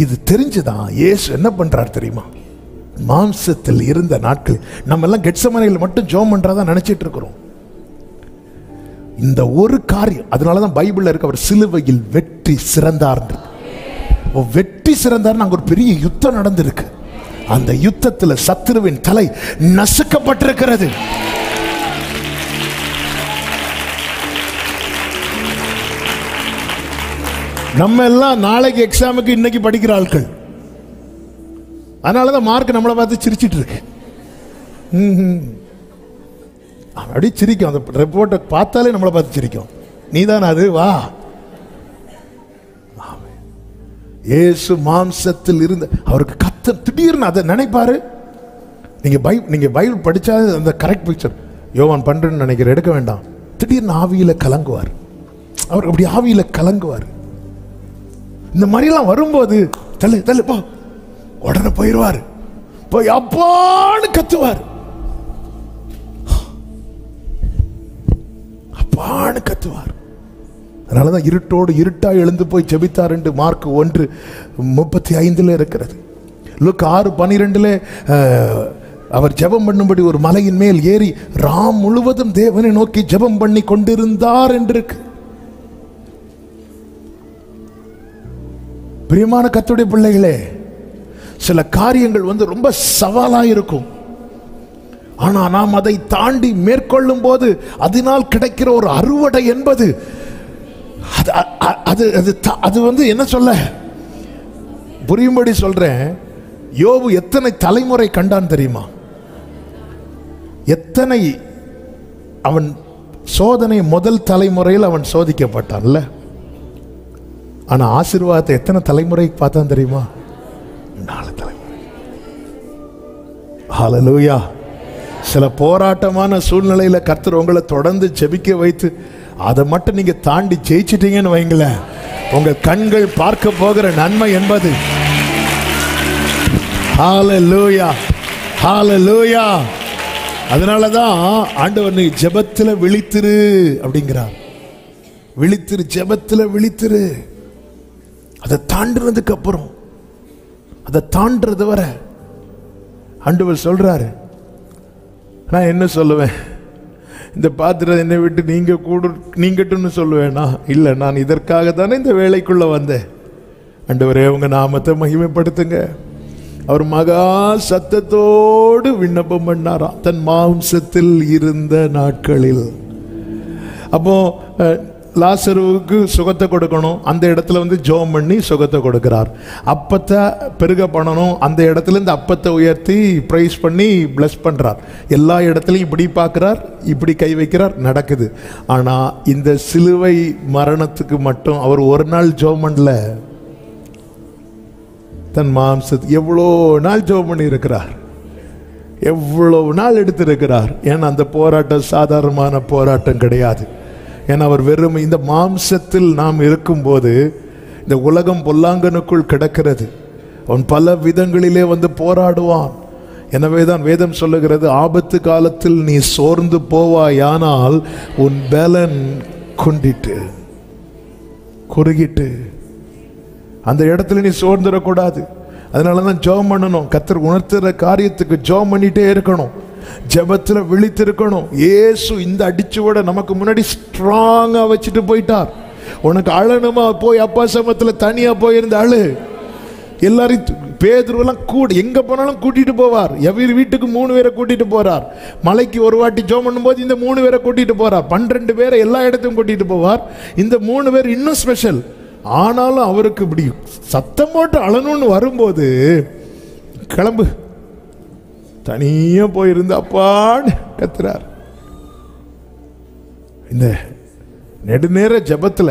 B: இது தெரிஞ்சுதான் இயேசு என்ன பண்றார் தெரியுமா? மாம்சத்தில் இருந்த நாட்கள் நம்ம எல்லாம் கெத்செமனேல மட்டும் ஜெபம் பண்றதா நினைச்சிட்டு இருக்கிறோம். இந்த ஒரு காரியம், அதனாலதான் பைபிள்ல இருக்க அவர் சிலுவையில் வெற்றி சிறந்தார். வெற்றி சிறந்தார். அங்க ஒரு பெரிய யுத்தம் நடந்திருக்கு. அந்த யுத்தத்தில் சத்துருவின் தலை நசுக்கப்பட்டிருக்கிறது. நம்ம எல்லாம் நாளைக்கு எக்ஸாமுக்கு இன்னைக்கு படிக்கிற ஆட்கள். அதனாலதான் மார்க் நம்மளை பார்த்து சிரிச்சிட்டு இருக்கு. அப்படி சிரிக்கும். அந்த ரிப்போர்ட்டை பார்த்தாலே நம்மளை பார்த்து சிரிக்கும். நீதான் அது, வா. இயேசு மாம்சத்தில் இருந்து அவருக்கு கத்த திடீர்னு அதை நினைப்பாரு. நீங்க பைபிள் படிச்சா அந்த கரெக்ட் பிக்சர். யோவான் 12 நினைக்கிற எடுக்க வேண்டாம். திடீர்னு ஆவியில கலங்குவார். அவர் அப்படி ஆவியில கலங்குவார். இந்த மாதிரிலாம் வரும்போது தள்ளு தள்ளு போ,
A: உடனே போயிடுவார், போய் அப்பான்னு கத்துவார், அப்பான்னு கத்துவார். அதனாலதான் இருட்டோடு இருட்டா எழுந்து போய் ஜெபித்தார் என்று மார்க் 1:35 இருக்கிறது. லுக் 6:12 அவர் ஜெபம் பண்ணும்படி ஒரு மலையின் மேல் ஏறி ராம் முழுவதும் தேவனை நோக்கி ஜெபம் பண்ணி கொண்டிருந்தார் என்று இருக்கு. பிரியமான கர்த்தருடைய பிள்ளைகளே, சில காரியங்கள் ரொம்ப சவாலா இருக்கும். ஆனா நாம் அதை தாண்டி மேற்கொள்ளும் போது அதனால் கிடைக்கிற ஒரு அறுவடை என்பது அது என்ன சொல்ல, புரியும்படி சொல்றேன். யோபு எத்தனை தலைமுறை கண்டான் தெரியுமா? எத்தனை அவன் சோதனை முதல் தலைமுறையில் அவன் சோதிக்கப்பட்டான்ல. ஆனா ஆசீர்வாதத்தை எத்தனை தலைமுறை பார்த்தான் தெரியுமா? 4 தலைமுறை. ஹல்லேலூயா. சில போராட்டமான சூழ்நிலையில கர்த்தர் உங்களை தொடர்ந்து ஜெபிக்க வைத்து அதை மட்டும் நீங்க தாண்டி ஜெயிச்சிட்டீங்கன்னு வைங்களேன், உங்க கண்கள் பார்க்க போகிற நன்மை என்பது. ஹல்லேலூயா, ஹல்லேலூயா. அதனாலதான் ஆண்டவர் நீ ஜெபத்துல விழித்திரு அப்படிங்கிறார். விழித்திரு, ஜெபத்துல விழித்திரு. அதை தாண்டினதுக்கு அப்புறம், அதை தாண்டது வரை ஆண்டவர் சொல்றாரு, நான் என்ன சொல்லுவேன், இந்த பாத்திரம் என்னை விட்டு நீங்கட்டுன்னு சொல்லுவேனா? இல்லை, நான் இதற்காக தானே இந்த வேலைக்குள்ள வந்தேன். ஆண்டவரே உங்க நாமத்தை மகிமைப்படுத்துங்க. அவர் மகா சத்தத்தோடு விண்ணப்பம் பண்ணாராம் தன் மாம்சத்தில் இருந்த நாட்களில். அப்போ லாசருவுக்கு சுகத்தை கொடுக்கணும், அந்த இடத்துல ஜெபம் பண்ணி சுகத்தை கொடுக்கிறார். அப்பத்தை பெருக பண்ணணும், அந்த இடத்துல இந்த அப்பத்தை உயர்த்தி பிரைஸ் பண்ணி பிளஸ் பண்றார். எல்லா இடத்துலையும் இப்படி பார்க்கிறார், இப்படி கை வைக்கிறார், நடக்குது. ஆனா இந்த சிலுவை மரணத்துக்கு மட்டும் அவர் ஒரு நாள் ஜெபம் பண்ணல. தன் மாம்சத்தை எவ்வளோ நாள் ஜெபம் பண்ணி இருக்கிறார், எவ்வளவு நாள் எடுத்திருக்கிறார். ஏன்னா அந்த போராட்டம் சாதாரணமான போராட்டம் கிடையாது. ஏன்னா அவர் வெறும் இந்த மாம்சத்தில் நாம் இருக்கும்போது இந்த உலகம் பொல்லாங்கனுக்குள் கிடக்கிறது. அவன் பல விதங்களிலே போராடுவான். எனவே தான் வேதம் சொல்லுகிறது, ஆபத்து காலத்தில் நீ சோர்ந்து போவாயானால் உன் பலன் குன்றிட்டு குறுகிட்டு, அந்த இடத்துல நீ சோர்ந்துடக்கூடாது. அதனாலதான் ஜெபம் பண்ணணும். கர்த்தர் உணர்த்துற காரியத்துக்கு ஜெபம் பண்ணிட்டே இருக்கணும், ஜெபத்துல விழித்திருக்கணும். இயேசு இந்த அடிச்சுவட நமக்கு முன்னாடி ஸ்ட்ராங்கா வச்சுட்டு போயிட்டார். உனக்கு அழணுமா, போய் அப்பா சமத்துல தனியா போயிருந்த அழு. எல்லாரையும் பேதுருவெல்லாம் கூட எங்க போனாலும் கூட்டிட்டு போவார். எவ்வளவு வீட்டுக்கு 3 பேரை கூட்டிட்டு போறார். மலைக்கு ஒரு வாட்டி ஜெபம் பண்ணும்போது இந்த 3 பேரை கூட்டிட்டு போறார். 12 பேரை எல்லா இடத்தையும் கூட்டிட்டு போவார். இந்த 3 பேர் இன்னும் ஸ்பெஷல். ஆனாலும் அவருக்கு இப்படி சத்தம் போட்டு அழணும்னு வரும்போது கிளம்பு, தனியா போயிருந்து அப்பான்னு கத்துறார். இந்த நெடுநேர ஜெபத்துல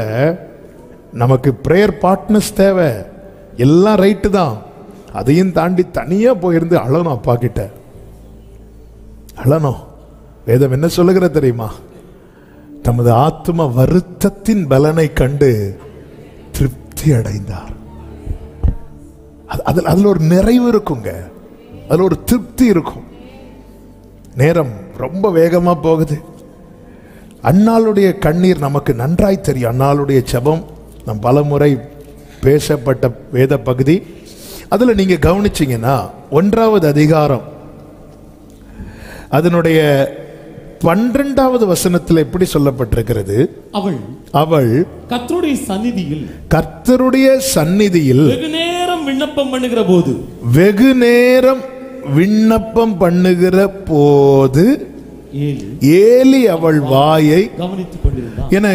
A: நமக்கு பிரேயர் பார்ட்னர்ஸ் தேவை. எல்லாம் ரைட்டு தான், அதையும் தாண்டி தனியா போயிருந்து அழணும், அப்பா கிட்ட அழணும். வேதம் என்ன சொல்லுகிற தெரியுமா? தமது ஆத்ம வருத்தத்தின் பலனை கண்டு திருப்தி அடைந்தார். அதுல ஒரு நிறைவு இருக்குங்க, அதுல ஒரு திருப்தி இருக்கும். நேரம் ரொம்ப வேகமா போகுது. அன்னாளுடைய கண்ணீர் நமக்கு நன்றாய் தெரியும். அன்னாளுடைய ஜெபம் நம் பல முறை பேசப்பட்ட வேத பகுதி. அதுல நீங்க கவனிச்சீங்கன்னா 1வது அதிகாரம் அதனுடைய 12வது வசனத்தில் எப்படி சொல்லப்பட்டிருக்கிறது? அவள் கர்த்தருடைய சந்நிதியில் வெகு நேரம் விண்ணப்பம் பண்ணுகிற போது ஏலி அவள் வாயை கவனித்துக் கொண்டிருந்தார். என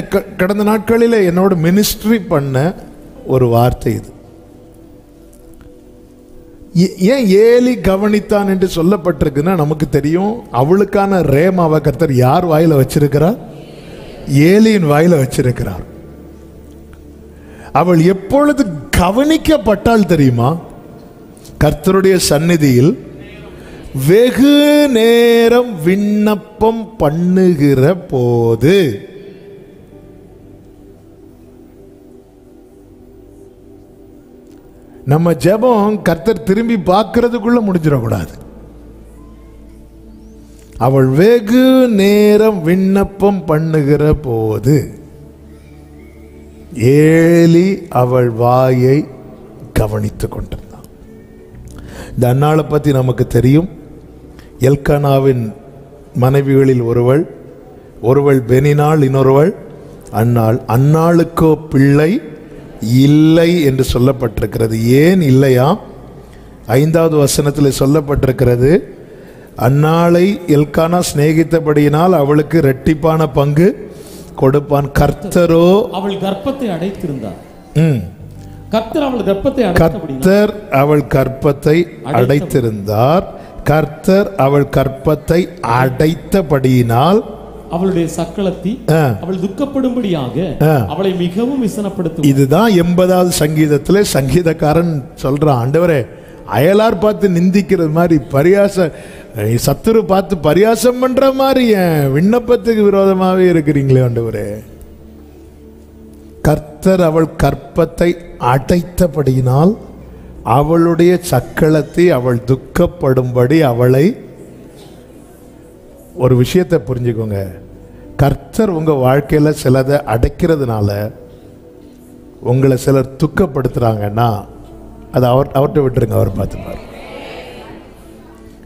A: கடந்த நாட்களில் என்னோட மினிஸ்ட்ரி பண்ண ஒரு வார்த்தை இது. ஏன் ஏலி கவனித்தான் என்று சொல்லப்பட்டிருக்குன்னா, நமக்கு தெரியும் அவளுக்கான ரேமாவை கர்த்தர் யார் வாயில வச்சிருக்கிறார்? ஏலியின் வாயில வச்சிருக்கிறார். அவள் எப்பொழுது கவனிக்கப்பட்டால் தெரியுமா? கர்த்தருடைய சந்நிதியில் வெகு நேரம் விண்ணப்பம் பண்ணுகிற போது.
B: நம்ம ஜெபம் கர்த்தர் திரும்பி பார்க்கறதுக்குள்ள முடிஞ்சிடக்கூடாது. அவள் வெகு நேரம் விண்ணப்பம் பண்ணுகிற போது ஏலி அவள் வாயை கவனித்துக் கொண்டிருந்தான். இந்த அன்னாளை பற்றி நமக்கு தெரியும். எல்கானாவின் மனைவிகளில் ஒருவள் பெனினாள், இன்னொருவள் அன்னாள். அன்னாளுக்கோ பிள்ளை இல்லை என்று சொல்லப்பட்டிருக்கிறது. ஏன் இல்லையா? 5வது வசனத்தில் சொல்லப்பட்டிருக்கிறது, அன்னாளை எல்கானா சிநேகித்தபடியினால் அவளுக்கு இரட்டிப்பான பங்கு கொடுப்பான். கர்த்தரோ
C: அவள் கர்ப்பத்தை அடைத்திருந்தார்.
B: கர்த்தர் அவள் கர்ப்பத்தை அடைத்திருந்தார். கர்த்தர் அவள் கர்ப்பத்தை அடைத்தபடியினால்
C: அவளுடைய சக்களத்தி அவள் துக்கப்படும்படியாக அவளை மிகவும் விசனப்படுத்தும்.
B: இதுதான் 80வது சங்கீதத்திலே சங்கீதக்காரன் சொல்றான், ஆண்டவரே அயலார் பார்த்து நிந்திக்கிறது மாதிரி சத்துரு பார்த்து பரியாசம் பண்ற மாதிரி என் விண்ணப்பத்துக்கு விரோதமாகவே இருக்கிறீங்களே ஆண்டவரே. கர்த்தர் அவள் கற்பத்தை அடைத்தபடியினால் அவளுடைய சக்களத்தை அவள் துக்கப்படும்படி அவளை. ஒரு விஷயத்தை புரிஞ்சுக்கோங்க, கர்த்தர் உங்க வாழ்க்கையில சிலதை அடைக்கிறதுனால உங்களை சிலர் துக்கப்படுத்துறாங்கன்னா அதை அவர்கிட்ட விட்டுருங்க, அவர் பார்த்துப்பார்.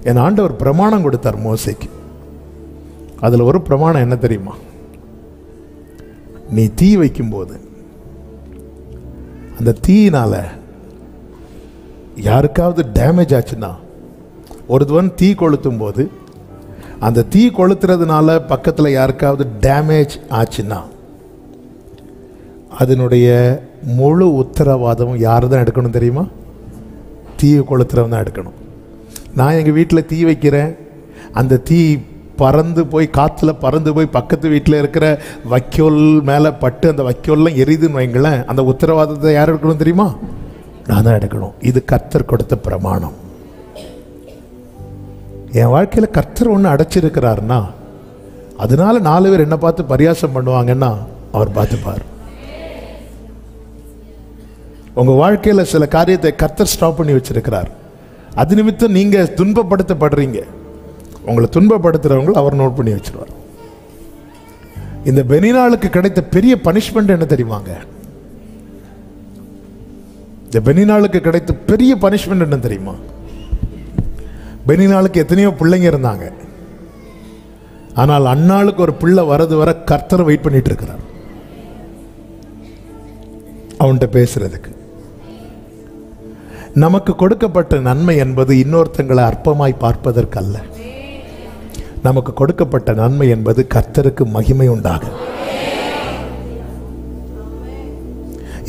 B: என் ஆண்டவர் பிரமாணம் கொடுத்தார் மோசேக்கு. அதுல ஒரு பிரமாணம் என்ன தெரியுமா? நீ தீ வைக்கும்போது அந்த தீயினால யாருக்காவது டேமேஜ் ஆச்சுன்னா, ஒருவன் தீ கொளுத்தும் போது அந்த தீ கொளுத்துறதுனால பக்கத்தில் யாருக்காவது டேமேஜ் ஆச்சுன்னா அதனுடைய முழு உத்தரவாதமும் யார் தான் எடுக்கணும் தெரியுமா? தீயை கொளுத்துறவன் தான் எடுக்கணும். நான் எங்கள் வீட்டில் தீ வைக்கிறேன், அந்த தீ பறந்து போய் காற்றுல பறந்து போய் பக்கத்து வீட்டில் இருக்கிற வைக்கோல் மேலே பட்டு அந்த வைக்கோல்லாம் எரியுதுன்னு வைங்களேன், அந்த உத்தரவாதத்தை யார் எடுக்கணும் தெரியுமா? நான் தான் எடுக்கணும். இது கர்த்தர் கொடுத்த பிரமாணம். என் வாழ்க்கையில் கர்த்தர் ஒன்று அடைச்சிருக்கிறாருன்னா அதனால 4 பேர் என்ன பார்த்து பரியாசம் பண்ணுவாங்கன்னா அவர் பார்த்துப்பார். உங்க வாழ்க்கையில் சில காரியத்தை கர்த்தர் ஸ்டாப் பண்ணி வச்சிருக்கிறார். அது நிமித்தம் நீங்க துன்பப்படுத்தப்படுறீங்க. உங்களை துன்பப்படுத்துறவங்க அவர் நோட் பண்ணி வச்சிருவார். இந்த பெனினாளுக்கு கிடைத்த பெரிய பனிஷ்மெண்ட் என்ன தெரியுமாங்க? இந்த பெனினாளுக்கு கிடைத்த பெரிய பனிஷ்மெண்ட் என்ன தெரியுமா? பெனினாளுக்கு எத்தனையோ பிள்ளைங்க இருந்தாங்க, ஆனால் அன்னாளுக்கு ஒரு பிள்ளை வரது வர கர்த்தர் வெயிட் பண்ணிட்டு இருக்கிறார் அவன்கிட்ட பேசுறதுக்கு. நமக்கு கொடுக்கப்பட்ட நன்மை என்பது இன்னொருத்தங்களை அற்பமாய் பார்ப்பதற்கு அல்ல. நமக்கு கொடுக்கப்பட்ட நன்மை என்பது கர்த்தருக்கு மகிமை உண்டாகும்.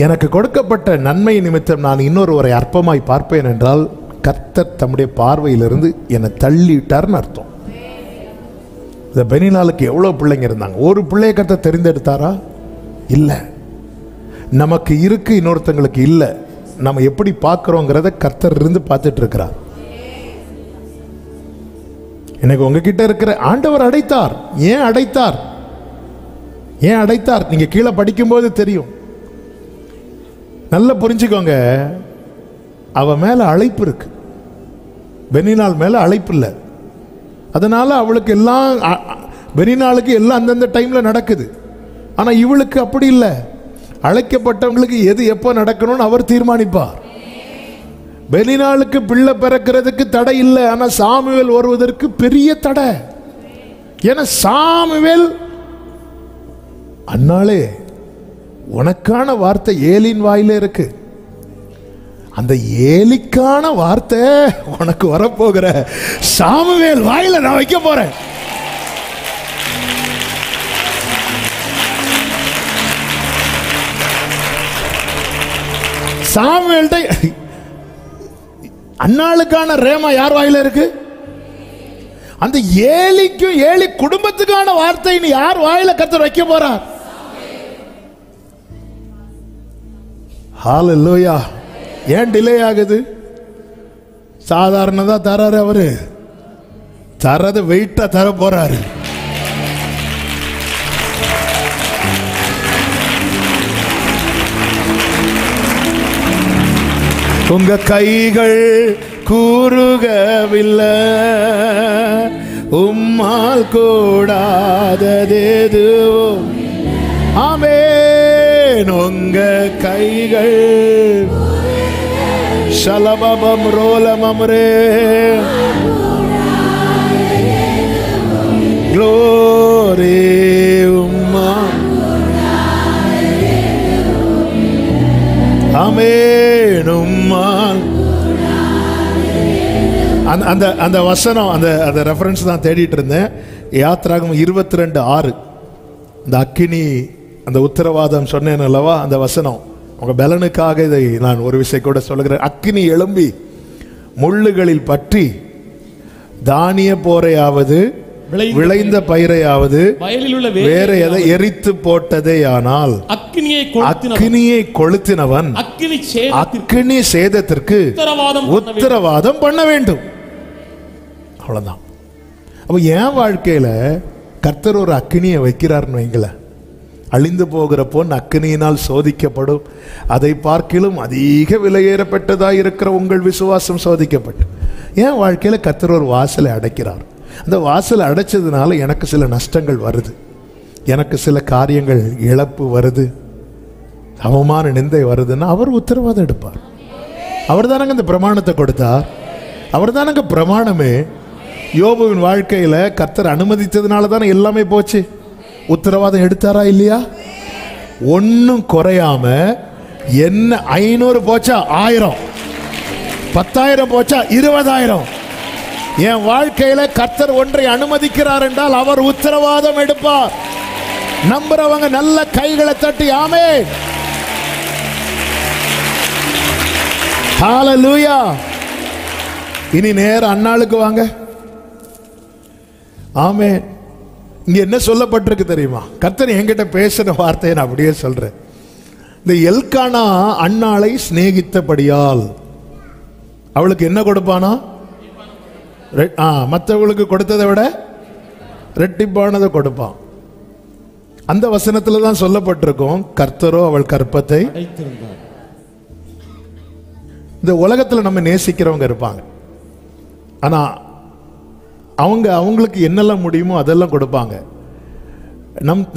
B: எனக்கு கொடுக்கப்பட்ட நன்மை நிமித்தம் நான் இன்னொருவரை அற்பமாய் பார்ப்பேன் என்றால் கர்த்தர் தம்முடைய பார்வையிலிருந்து என்னை தள்ளிட்டார்னு அர்த்தம். இந்த பெனினாளுக்கு எவ்வளவு பிள்ளைங்க இருந்தாங்க? ஒரு பிள்ளைய கர்த்தர் தெரிந்தெடுத்தாரா? இல்லை. நமக்கு இருக்கு, இன்னொருத்தங்களுக்கு இல்லை. நம்ம எப்படி பார்க்கிறோங்கிறத கர்த்தர் இருந்து பார்த்துட்டு இருக்கிறார். எனக்கு உங்ககிட்ட இருக்கிற ஆண்டவர் அடைத்தார். ஏன் அடைத்தார்? ஏன் அடைத்தார்? நீங்க கீழே படிக்கும்போது தெரியும். நல்லா புரிஞ்சுக்கோங்க. அவ மேல அழைப்பு இருக்கு, பெனினாள் மேல அழைப்பு இல்லை. அதனால அவளுக்கு எல்லாம், பெனினாளுக்கு எல்லாம் அந்தந்த டைம்ல நடக்குது. ஆனா இவளுக்கு அப்படி இல்லை. அழைக்கப்பட்டவங்களுக்கு எது எப்போ நடக்கணும்னு அவர் தீர்மானிப்பார். பெனினாளுக்கு பிள்ளை பிறக்கிறதுக்கு தடை இல்லை, ஆனா சாமுவேல் வருவதற்கு பெரிய தடை. ஏன்னா சாமுவேல், அன்னாளே உனக்கான வார்த்தை ஏலின் வாயில இருக்கு, அந்த ஏலிக்கான வார்த்தை உனக்கு வரப்போகிற சாமுவேல் வாயில நான் வைக்க போறேன். சாமுவேல்ட அன்னாளுக்கான ரேமா யார் வாயில இருக்கு? அந்த ஏலிக்கும் ஏலி குடும்பத்துக்கான வார்த்தை யார் வாயில கர்த்தர் வைக்க போறார்? ஹல்லேலூயா. ஏன் டிலே ஆகுது? சாதாரணதா தராரு அவரு, தரது வெயிட்டா தர போறாரு. உங்க கைகள் கூறுகவில்லை, உம்மால் கூடாததெதுவும். ஆமென். உங்க கைகள் ஷலபபம் ரோலமம்ரே க்ளோரி உம்மா. ஆமென். உம்மால் அந்த வசனம், அந்த ரெஃபரன்ஸ் தான் தேடிட்டு இருந்தேன். யாத்ராகமம் 22:6 அந்த அக்கினி, அந்த உத்தரவாதம் சொன்னேன் அல்லவா, அந்த வசனம் உங்க பலனுக்காக இதை நான் ஒரு விஷயம் கூட சொல்லுகிறேன். அக்கினி எழும்பி முள்ளுகளில் பற்றி தானிய போரையாவது விளைந்த பயிரையாவது
C: வயலில் உள்ள
B: வேற எதை எரித்து போட்டதே ஆனால் அக்கினியை கொளுத்தினவன் அக்கினி சேதத்திற்கு உத்தரவாதம் பண்ண வேண்டும். அவ்வளவுதான். அப்ப என் வாழ்க்கையில கர்த்தர் ஒரு அக்கினியை வைக்கிறார்னு வைங்கள, அழிந்து போகிற பொன் அக்கினியினால் சோதிக்கப்படும், அதை பார்க்கிலும் அதிக விலையேறப்பட்டதாக இருக்கிற உங்கள் விசுவாசம் சோதிக்கப்பட்டு. என் வாழ்க்கையில கர்த்தர் ஒரு வாசலை அடைக்கிறார். அந்த வாசலை அடைச்சதுனால எனக்கு சில நஷ்டங்கள் வருது, எனக்கு சில காரியங்கள் இழப்பு வருது, அவமான நிந்தை வருதுன்னா அவர் உத்தரவாதம் எடுப்பார். அவர் தானங்க இந்த பிரமாணத்தை கொடுத்தார், அவர் தானங்க பிரமாணமே. யோபுவின் வாழ்க்கையில கர்த்தர் அனுமதித்ததுனால தானே எல்லாமே போச்சு. உத்தரவாதம் எடுத்தாரா இல்லையா? ஒன்னும் குறையாம. என்ன 500 போச்சா 1000, 10,000 போச்சா 20,000. என் வாழ்க்கையில கர்த்தர் ஒன்றை அனுமதிக்கிறார் என்றால் அவர் உத்தரவாதம் எடுப்பார். நம்புறவங்க நல்ல கைகளை தட்டி ஆமென். ஹல்லேலூயா. இனி நேர அன்னாளுக்கு வாங்க. ஆமென். இங்க என்ன சொல்லப்பட்டிருக்கு தெரியுமா? கர்த்தர் என்கிட்ட பேசின வார்த்தையை நான் அப்படியே சொல்றேன். இந்த எல்கானா அன்னாளை சிநேகித்தபடியால் அவளுக்கு என்ன கொடுப்பானா? மற்றவங்களுக்கு கொடுத்ததை விட ரெட்டிப்பானதை கொடுப்பான். அந்த வசனத்துல தான் சொல்லப்பட்டிருக்கும், கர்த்தரோ அவள் கற்பத்தை. இந்த உலகத்துல நம்ம நேசிக்கிறவங்க இருப்பாங்க, ஆனா அவங்களுக்கு என்னெல்லாம் முடியுமோ அதெல்லாம் கொடுப்பாங்க.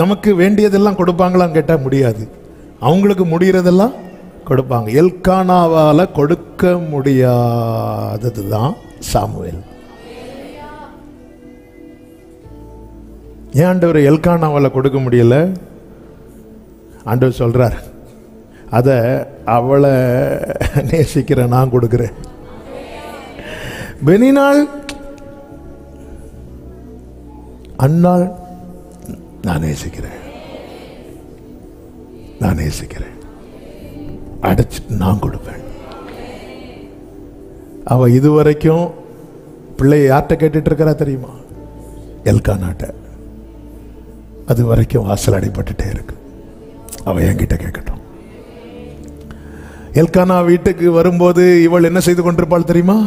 B: நமக்கு வேண்டியதெல்லாம் கொடுப்பாங்களான்னு கேட்டா முடியாது. அவங்களுக்கு முடிகிறதெல்லாம் கொடுப்பாங்க. எல்கானாவால கொடுக்க முடியாதது தான் சாமுவேல். ஏன் ஆண்டவர் எல்கானாவால கொடுக்க முடியல? ஆண்டவர் சொல்றார், அத அவளை நேசிக்கிற நான் கொடுக்கிறேன். பெனினாள் அன்னாள் நான் நேசிக்கிறேன், நான் நேசிக்கிறேன், அடைச்சிட்டு நான் கொடுப்பேன். அவ இதுவரைக்கும் பிள்ளைய யார்கிட்ட கேட்டுட்டு இருக்கிறா தெரியுமா? எல்கானாட்ட. அது வரைக்கும் வாசல் அடைப்பட்டுட்டே இருக்கு. அவ என்கிட்ட கேட்கட்டும். எல்கானா வீட்டுக்கு வரும்போது இவள் என்ன செய்து கொண்டிருப்பாள் தெரியுமா?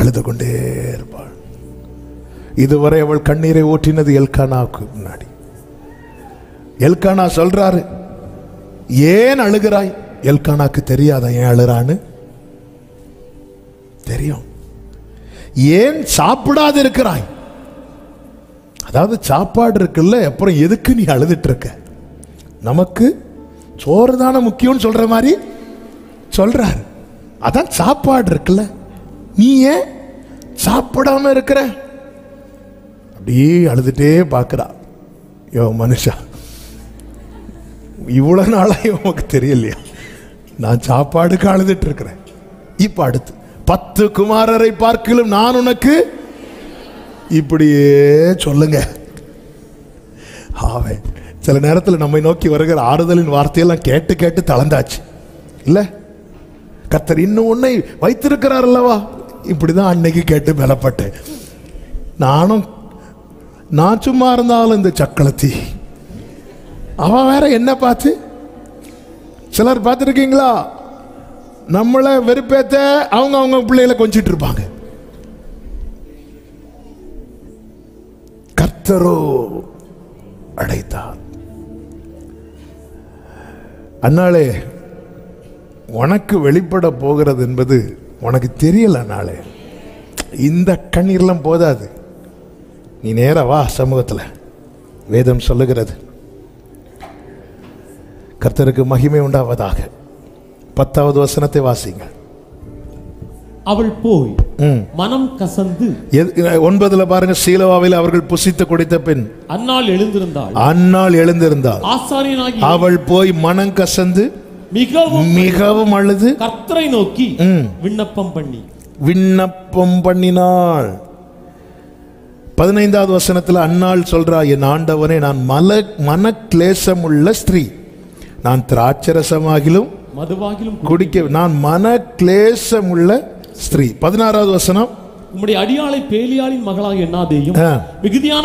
B: அழுது கொண்டே இருப்பாள். இதுவரை அவள் கண்ணீரை ஊற்றினது எல்கானாவுக்கு முன்னாடி. எல்கானா சொல்றாரு, ஏன் அழுகிறாய்? எல்கானாக்கு தெரியாத ஏன் அழுறான்னு? தெரியும். ஏன் சாப்பிடாது இருக்கிறாய்? அதாவது சாப்பாடு இருக்குல்ல, அப்புறம் எதுக்கு நீ அழுதுட்டு இருக்க? நமக்கு சோறு தானே முக்கியம்னு சொல்ற மாதிரி சொல்றாரு. அதான் சாப்பாடு இருக்குல்ல, நீ ஏன் சாப்பிடாம இருக்கிற? அப்படியே அழுதுட்டே பார்க்கிறா. யோ மனுஷா, இவ்வளவு நாளா உனக்கு தெரியலையா நான் சாப்பாடுக்கு அழுதுட்டு இருக்கிறேன்? இப்ப அடுத்து 10 குமாரரை பார்க்கலும் நான் உனக்கு இப்படியே சொல்லுங்க. ஆவேன். சில நேரத்தில் நம்மை நோக்கி வருகிற ஆறுதலின் வார்த்தையெல்லாம் கேட்டு கேட்டு தளர்ந்தாச்சு இல்ல? கர்த்தர் இன்னும் உன்னை வைத்திருக்கிறார் அல்லவா? இப்படிதான் அன்னைக்கு கேட்டு பலப்பட்டேன். நான் சும்மா இருந்தாலும் இந்த சக்களத்தி அவன் வேற என்ன பார்த்து. சிலர் பார்த்துருக்கீங்களா? நம்மளை வெறுப்பேத்த அவங்க பிள்ளைகளை கொஞ்சிட்டு இருப்பாங்க. கர்த்தரோ அடைத்தார். அன்னாளே
A: உனக்கு வெளிப்பட போகிறது என்பது உனக்கு தெரியல. நாளே இந்த கண்ணீர்லாம் போதாது, நீ நேரா வா சமூகத்தில். வேதம் சொல்லுகிறது, கர்த்தருக்கு மகிமை உண்டாவதாக. 10வது வசனத்தை வாசிங்க.
C: அவள் போய் மனம் கசந்து
A: 9 பாருங்க. சீலோவாவில் அவர்கள் புசித்து குடித்த பின்
C: அன்னாள் எழுந்திருந்தாள்.
A: ஆசாரியனாகி அவள் போய் மனம் கசந்து மிகவும் அழுது
C: கர்த்தரை நோக்கி விண்ணப்பம்
A: பண்ணினாள். 15வது வசனத்தில் அன்னாள் சொல்றா, என் ஆண்டவனே, நான் மன கிளேசம் உள்ள ஸ்திரீ, நான் திராட்சரசமாகிலும்
C: மதுவாகிலும்
A: குடிக்க நான் மன கிளேசம் உள்ள ஸ்திரீ. 16வது வசனம்,
C: உம்முடைய அடியாளை பேலியாளின் மகளாக எண்ணாதேயும், மிகுதியான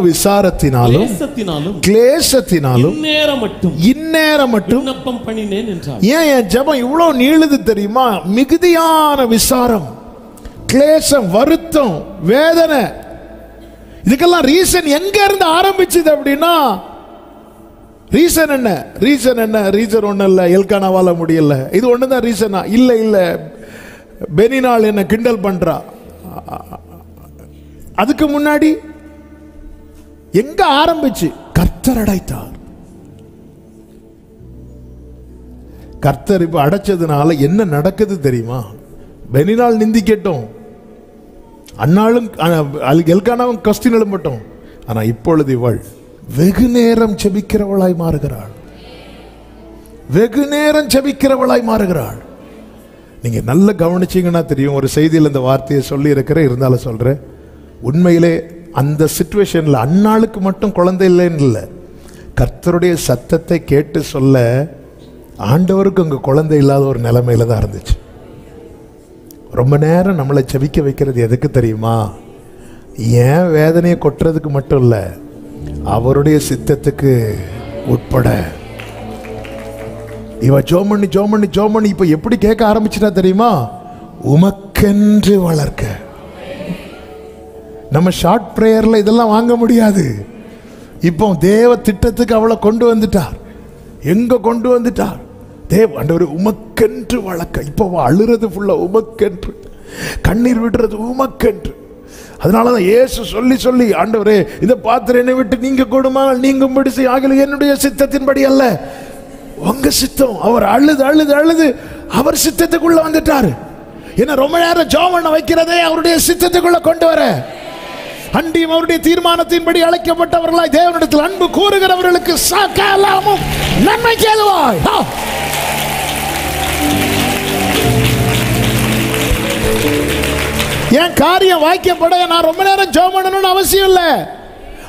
C: விசாரத்தினாலும் கிளேசத்தினாலும் இந்நேரம் மட்டும் விண்ணப்பம் பண்ணினேன் என்றார்.
A: ஏன் என் ஜெபம் இவ்வளவு நீளுது தெரியுமா? மிகுதியான விசாரம், கிளேசம், வருத்தம், வேதனை, இதுக்கெல்லாம் ரீசன் எங்க இருந்து ஆரம்பிச்சது அப்படின்னா, ரீசன் என்ன? ரீசன் ஒண்ணு இல்ல, எல்கானாவால முடியல, இது ஒண்ணுதான் ரீசனா? இல்ல பெனினாள் என்ன கிண்டல் பண்றா. அதுக்கு முன்னாடி எங்க ஆரம்பிச்சு? கர்த்தர் அடைத்தார். கர்த்தர் இப்ப அடைச்சதுனால என்ன நடக்குது தெரியுமா? பெனினாள் நிந்திக்கட்டும், அன்னாலும் எல்கானாவும் கஸ்தி எழும்பட்டும், ஆனா இப்பொழுது இவள் வெகு நேரம் ஜெபிக்கிறவளாய் மாறுகிறாள். நீங்க நல்ல கவனிச்சீங்கன்னா தெரியும். ஒரு செய்தியில் இந்த வார்த்தையை சொல்லி இருக்கிறேன், இருந்தாலும் சொல்றேன். உண்மையிலே அந்த சிச்சுவேஷன்ல அன்னாளுக்கு மட்டும் குழந்தை இல்லைன்னு இல்லை, கர்த்தருடைய சத்தத்தை கேட்டு சொல்ல ஆண்டவருக்கு அங்க குழந்தை இல்லாத ஒரு நிலைமையில தான் இருந்துச்சு. ரொம்ப நேரம் நம்மளை ஜெபிக்க வைக்கிறது எதுக்கு தெரியுமா? ஏன் வேதனையை கொட்டுறதுக்கு மட்டும் இல்லை, அவருடைய சித்தத்துக்கு உட்பட. இவ ஜோமண்ணி இப்ப எப்படி கேட்க ஆரம்பிச்சுட்டா தெரியுமா? உமக்கென்று வளர்க்க. நம்ம ஷார்ட் பிரேயர்ல இதெல்லாம் வாங்க முடியாது. இப்போ தேவ திட்டத்துக்கு அவளை கொண்டு வந்துட்டார். எங்க கொண்டு வந்துட்டார்? ஆண்டவரே உமக்கென்று வளர்க்க. இப்போ அழுறது ஃபுல்லா உமக்கென்று, கண்ணீர் விடுறது உமக்கென்று. அதனாலதான் இயேசு சொல்லி ஆண்டவரே இந்த பாத்திரம் என்னை விட்டு நீங்க கொடுமா, நீங்கும்படி ஆகல, என்னுடைய சித்தத்தின்படி அல்ல உங்க சித்தம். அவர் அழுது அவர் சித்தத்துக்குள்ள வந்துட்டாரு. என்ன ரொம்ப நேரம் ஜெபம் பண்ண வைக்கிறதே அவருடைய சித்தத்துக்குள்ள கொண்டு வர. அன்றியும் அவருடைய தீர்மானத்தின்படி அழைக்கப்பட்டவர்களாய் தேவனிடத்தில் அன்பு கூறுகிறவர்களுக்கு சகலமும் நன்மை கேளுவாய். என் காரியம் வாய்க்கப்பட நான் ரொம்ப நேரம் ஜெபம் பண்ணணும்னு அவசியம் இல்லை.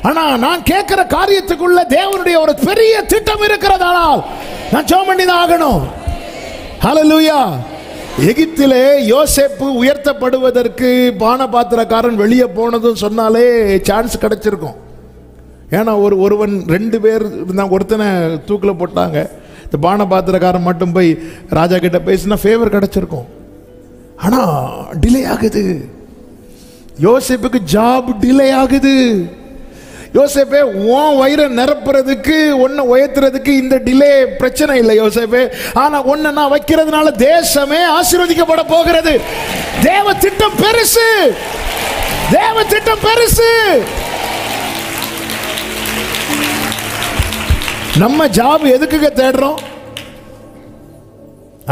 A: ஆனா நான் கேட்கிற காரியத்துக்குள்ள தேவனுடைய ஒரு பெரிய திட்டம் இருக்கிறதானால் நான் ஜெபம் பண்ணி தான் ஆகணும். ஹல்லேலூயா. எகிப்திலே யோசேப்பு உயர்த்தப்படுவதற்கு பானபாத்திரக்காரன் வெளியே போனதும் சொன்னாலே சான்ஸ் கிடைச்சிருக்கும். ஏன்னா ஒருவன் 2 பேர் இருந்தாங்க, ஒருத்தனை தூக்கில் போட்டாங்க. இந்த பானபாத்திரக்காரன் மட்டும் போய் ராஜா கிட்ட பேசினா ஃபேவர் கிடைச்சிருக்கும். ஆனா டிலே ஆகுது. யோசேப்புக்கு ஜாப் டிலே ஆகுது. யோசேப்பே, உன் வயிறை நிரப்புறதுக்கு உன்னை உயர்த்துறதுக்கு இந்த டிலே பிரச்சனை இல்லை யோசேப்பே. ஆனா உன்னை நான் வைக்கிறதுனால தேசமே ஆசீர்வதிக்கப்பட போகிறது. தேவ திட்டம் பெருசு. நம்ம ஜாப் எதுக்குங்க தேடுறோம்?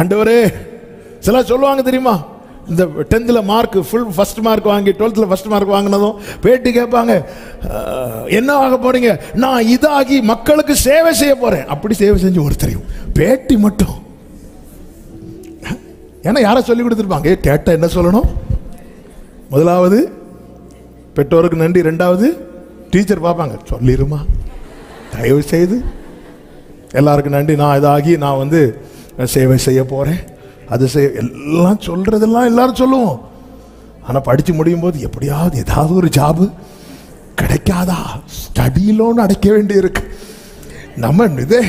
A: ஆண்டவரே, சில சொல்லுவாங்க தெரியுமா, இந்த 10th mark full first mark வாங்கி 12th ஃபர்ஸ்ட் மார்க் வாங்கினதும் பேட்டி கேட்பாங்க, என்ன ஆக போறீங்க? நான் இதாகி மக்களுக்கு சேவை செய்ய போறேன். அப்படி சேவை செஞ்சு ஒருத்தரையும் பேட்டி மட்டும். ஏன்னா யாரை சொல்லி கொடுத்துருப்பாங்க? கேட்ட என்ன சொல்லணும்? முதலாவது பெற்றோருக்கு நன்றி, 2வது டீச்சர் பார்ப்பாங்க, சொல்லிருமா தயவு செய்து எல்லாருக்கும் நன்றி, நான் இதாகி நான் சேவை செய்ய போறேன், அது எல்லாம் சொல்றதெல்லாம் எல்லாரும் சொல்லுவோம். ஆனா படிச்சு முடியும் போது எப்படியாவது ஏதாவது ஒரு ஜாபு கிடைக்காதா? ஸ்டடி லோன் அடைக்க வேண்டி இருக்கு. நம்ம இதே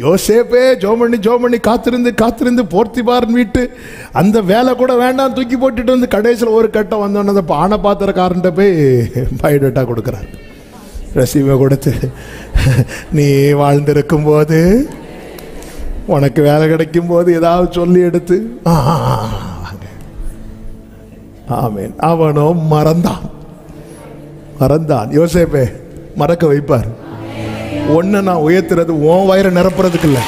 A: யோசேப்பே ஜோமண்ணி காத்திருந்து போர்த்திபார் வீட்டு அந்த வேலை கூட வேண்டாம் தூக்கி போட்டுட்டு கடைசியில் ஒரு கட்டம் வந்தோன்னு பானபாத்திரக்காரன்ட்ட போய் பயோடேட்டா கொடுக்குறாரு. ரெசியூமை கொடுத்து, நீ வாழ்ந்திருக்கும் போது உனக்கு வேலை கிடைக்கும் போது ஏதாவது சொல்லி எடுத்து ஆமென். அவனோ மறந்தான். யோசேப்பே மறக்க வைப்பார். ஒன்ன நான் உயர்த்துறது உன் வயிறை நிரப்புறதுக்கு இல்லை.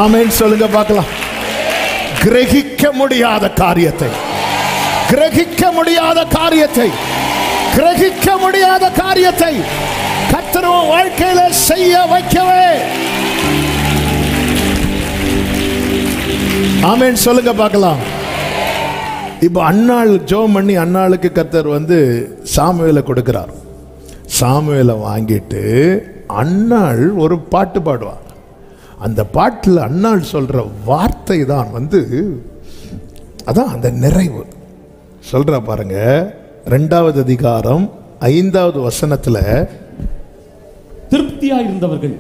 A: ஆமென் சொல்லுங்க பார்க்கலாம். கிரகிக்க முடியாத காரியத்தை கர்த்தர் வாழ்க்கையில செய்ய வைக்கவே. ஆமென் சொல்லுங்க பார்க்கலாம். இப்ப அன்னாள் ஜெபம் பண்ணி அன்னாளுக்கு கர்த்தர் சாமுவேலை கொடுக்கிறார். சாமுவேலை வாங்கிட்டு அன்னாள் ஒரு பாட்டு பாடுவார். அந்த பாட்டில் அன்னாள் சொல்ற வார்த்தை தான் அதான் அந்த நிறைவு சொல்ற பாருங்க. 2வது அதிகாரம் 5வது வசனத்துல,
C: திருப்தியா இருந்தவர்கள்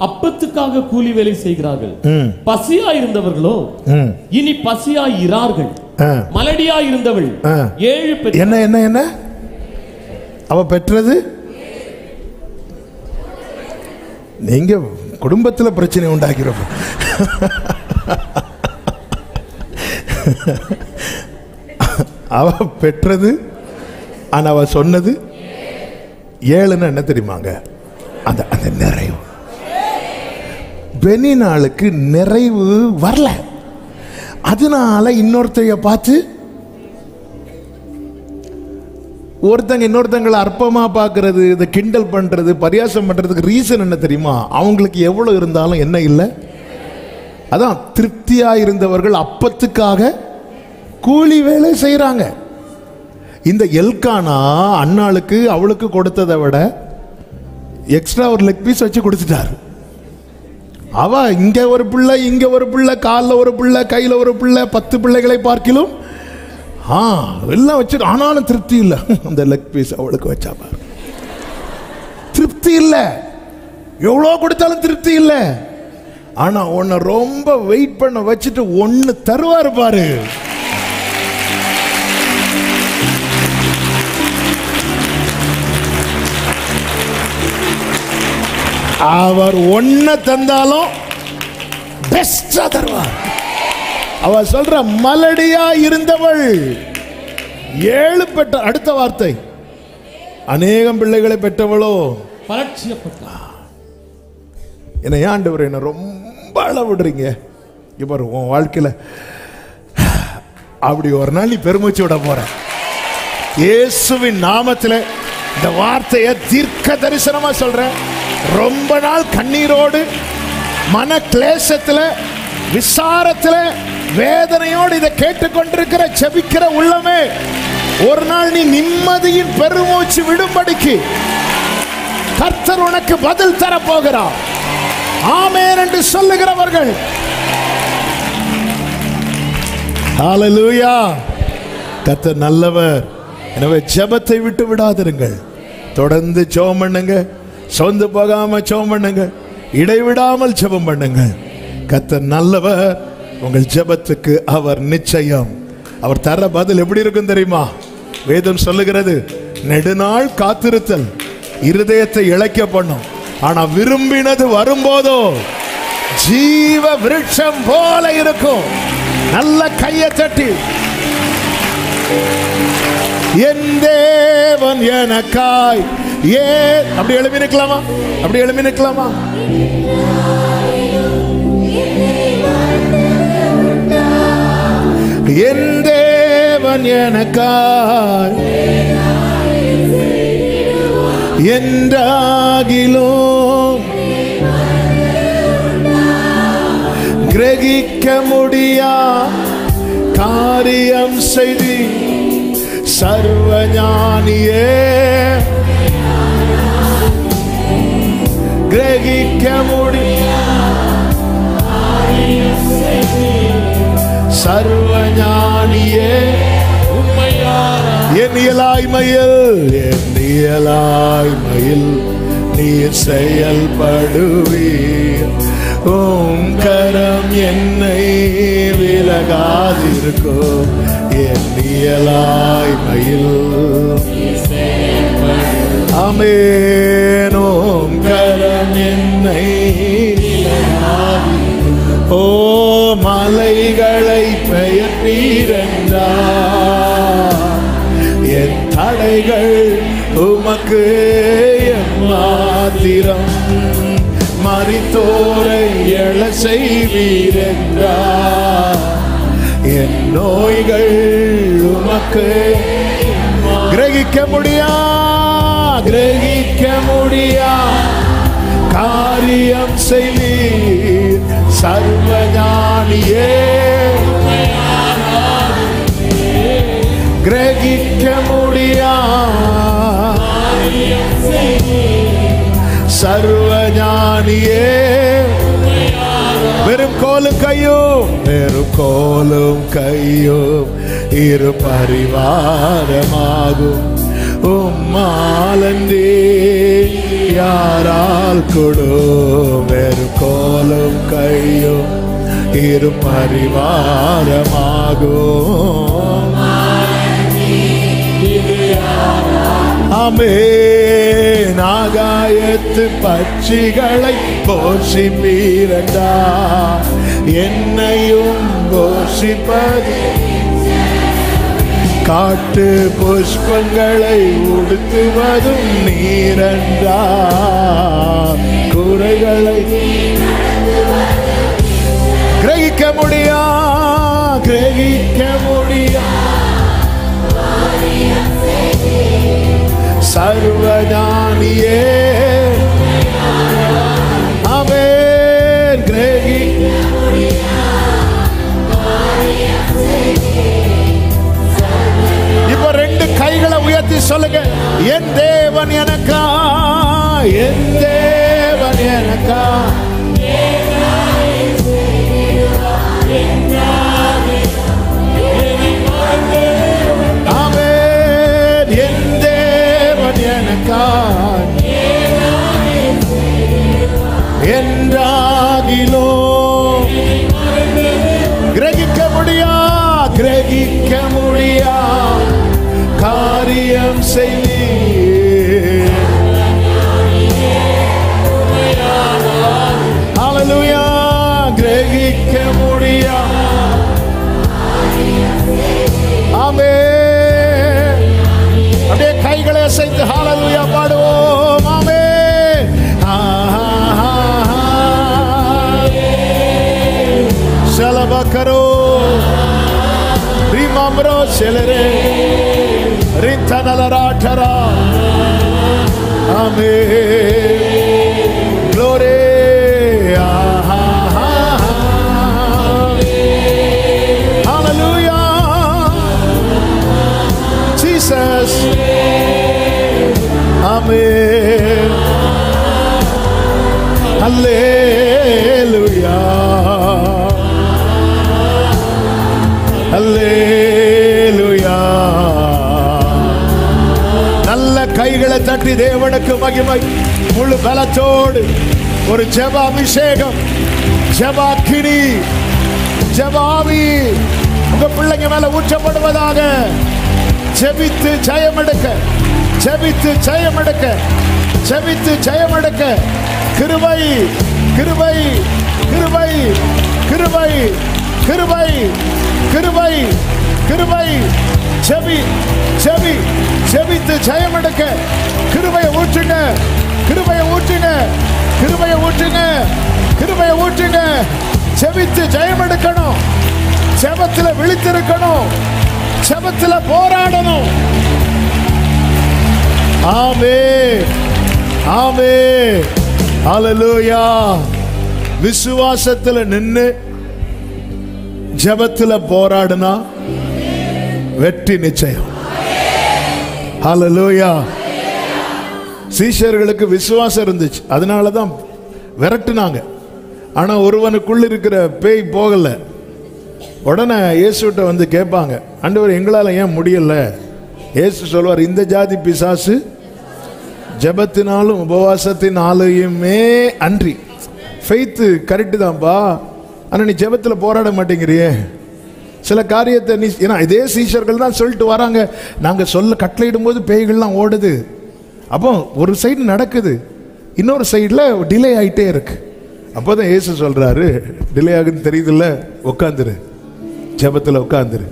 C: அப்பத்துக்காக கூலி வேலை செய்கிறார்கள், பசியா இருந்தவர்களோ இனி பசியா இரார்கள். மலடியா இருந்தவள் 7
A: என்ன அவ பெற்றது. நீங்க குடும்பத்தில் பிரச்சனை உண்டாக்கிறப்ப அவ பெற்றது. ஆனா அவ சொன்னது 7ன்னு என்ன தெரியுமாங்க? அந்த நிறைவு. பெனினாளுக்கு நிறைவு வரல. அதனால இன்னொருத்தைய பார்த்து ஒருத்தங்க இன்னொருத்தங்களை அற்பமா பார்க்கறது, இதை கிண்டல் பண்றது, பரியாசம் பண்றதுக்கு ரீசன் என்ன தெரியுமா? அவங்களுக்கு எவ்வளவு இருந்தாலும் என்ன இல்லை. அதான் திருப்தியா இருந்தவர்கள் அப்பத்துக்காக கூலி வேலை செய்யறாங்க. இந்த எல்கானா அன்னாளுக்கு அவளுக்கு கொடுத்ததை விட எக்ஸ்ட்ரா ஒரு லெக் பீஸ் வச்சு கொடுத்துட்டாரு. அவ இங்க ஒரு பிள்ளை, இங்க ஒரு பிள்ளை, காலில் ஒரு பிள்ளை, கையில ஒரு பிள்ளை, 10 பிள்ளைகளை பார்க்கிலும் எல்லாம் வச்சு, ஆனாலும் திருப்தி இல்லை. அந்த லெக் பீஸ் அவளுக்கு வச்சா பாரு, திருப்தி இல்லை. எவ்வளோ கொடுத்தாலும் திருப்தி இல்லை. ஆனா உன்னை ரொம்ப வெயிட் பண்ண வச்சுட்டு ஒன்னு தருவாரு பாரு. அவர் ஒன்ன தந்தாலும் பெஸ்டா தருவார். அவ சொல்ற மலடியா இருந்தவள் 7 பெற்ற. அடுத்த வார்த்தை, அநேகம் பிள்ளைகளை பெற்றவளோ என்ன. ஆண்டவர் என்ன ரொம்ப அளவிடுறீங்க. இப்ப உன் வாழ்க்கையில அப்படி ஒரு நாள் நீ பெருமூச்சு விட போற. இயேசுவின் நாமத்தில் இந்த வார்த்தையை தீர்க்க தரிசனமா சொல்றேன். ரொம்ப நாள் கண்ணீரோடு, மன கிளேசத்தில், விசாரத்தில், வேதனையோடு இதை கேட்டுக்கொண்டிருக்கிற ஜெபிக்கிற உள்ளமே, ஒரு நாள் நீ நிம்மதியின் பெருமூச்சு விடும்படிக்கு கர்த்தர் உனக்கு பதில் தர போகிறார். ஆமென் என்று சொல்லுகிறவர்கள் ஹல்லேலூயா. கர்த்தர் நல்லவர். எனவே ஜெபத்தை விட்டு விடாதிருங்கள். தொடர்ந்து ஜெபம் பண்ணுங்க. சொந்து போகாம ஜெபம் பண்ணுங்க. இடைவிடாமல் ஜெபம் பண்ணுங்க. கர்த்தர் நல்லவர். உங்கள் ஜெபத்துக்கு அவர் நிச்சயம் அவர் தர பதில் எப்படி இருக்கும் தெரியுமா? வேதம் சொல்லுகிறது, நெடுநாள் காத்திருத்தல் இருதயத்தை இளைக்க பண்ணும், ஆனா விரும்பினது வரும்போதோ ஜீவ விருட்சம் போல இருக்கும். நல்ல கையை தட்டி, என் தேவன் எனக்காய் அப்படி எழுப்பி நிற்கலாமா? அப்படி எழுப்பி நிற்கலாமா? என் தேவன் எனக்காய் என்றாகிலும் கிரகிக்க முடியா காரியம் செய்தி சர்வஞானியே, கிரகிக்க முடியா சர்வஞானியே, என் இயலாய்மையில் நீர் செயல்படுவீர். உம் கரம் என்னை விலகாதிருக்கும். என் இயலாய்மையில்
B: ஆமென் கரம் என்னை ஓ மலைகளை பெயர்த்தீரென்றார் என் தடைகள் உமக்கு எம்மாத்திரம் மரித்தோரை எழ செய்வீரென்றார் என் நோய்கள் உமக்கு கிரகிக்க முடியா காரியம் செய்வீர் சர்வஞானியே கிரகிக்க முடியா சர்வஞானியே வெறும் கோலும் கையும் இரு பரிவாரமாகும் உம்மாலன்றே யாரால் கொடும் வெறும் கோலும் கையும் இரு பரிவாரமாகும் ஆமென் ஆகாயத்து பட்சிகளை போஷிப்பீரண்டா என்னையும் போஷிப்பது காட்டு புஷ்பங்களை உடுத்துவதும் நீரண்டா குறைகளை கிரகிக்க முடியா சர்வஞானியே ஆமென் இப்ப ரெண்டு கைகளை உயர்த்தி சொல்லுங்க என் தேவன் எனக்கா ஆமென் என் தேவன் எனக்கா என்றாகிலோ கிரகிக்க முடியா காரியம் செய்வீர் ஹல்லேலூயா கிரகிக்க முடியா ஆமென் அப்படியே கைகளை அசைத்து ஹல்லேலூயா பாடுவோம் ஆமென் சலபக்கரோ ரிமம்ரோ செலரே ரித்தனலராட்டரா ஆமென் glory hallelujah Jesus amen hallelujah hallelujah நல்ல கைகளை தட்டி தேவனுக்கு மகிமை முழு பலத்தோடு ஒரு ஜெப அபிஷேகம் ஜெபாக்கினி ஜெபாவி உங்க பிள்ளைங்க மேல ஊற்றப்படுவதாக ஜெபித்து ஜெயமெடுக்க கிருபை கிருபை கிருபை கிருபை கிருபை கிருபை கிருபை ஜெபித்து ஜெயமெடுக்க கிருபையை ஊற்றுங்க ஜெபித்து ஜெயமெடுக்கணும் ஜெபத்துல விழித்திருக்கணும் ஜெபத்துல போராடணும் ஆமென் ஆமென் ஹல்லேலூயா விசுவாசத்துல நின்னு ஜெபத்துல போராடுனா வெற்றி நிச்சயம் ஹல்லேலூயா சீஷர்களுக்கு விசுவாசம் இருந்துச்சு அதனாலதான் விரட்டுனாங்க ஆனா ஒருவனுக்குள்ள இருக்கிற பேய் போகல உடனே இயேசுட்ட வந்து கேட்பாங்க ஆண்டவர் எங்களால ஏன் முடியல இயேசு சொல்வார் இந்த ஜாதி பிசாசு ஜெபத்தினாலும் உபவாசத்தினாலுமே அன்றி ஃபெய்த் கரெக்டு தான்ப்பா ஆனா நீ ஜெபத்துல போராட மாட்டேங்கிறியே சில காரியத்தை நீ ஏன்னா இதே சீஷர்கள் தான் சொல்லிட்டு வராங்க நாங்க சொல்ல கட்டளையிடும் போது பேய்கள்லாம் ஓடுது
A: அப்போ ஒரு சைடு நடக்குது, இன்னொரு சைடில் டிலே ஆகிட்டே இருக்கு. அப்போ தான் இயேசு சொல்கிறாரு, டிலே ஆகுன்னு தெரியுதுல்ல, உட்காந்துரு, ஜெபத்தில் உட்காந்துரு.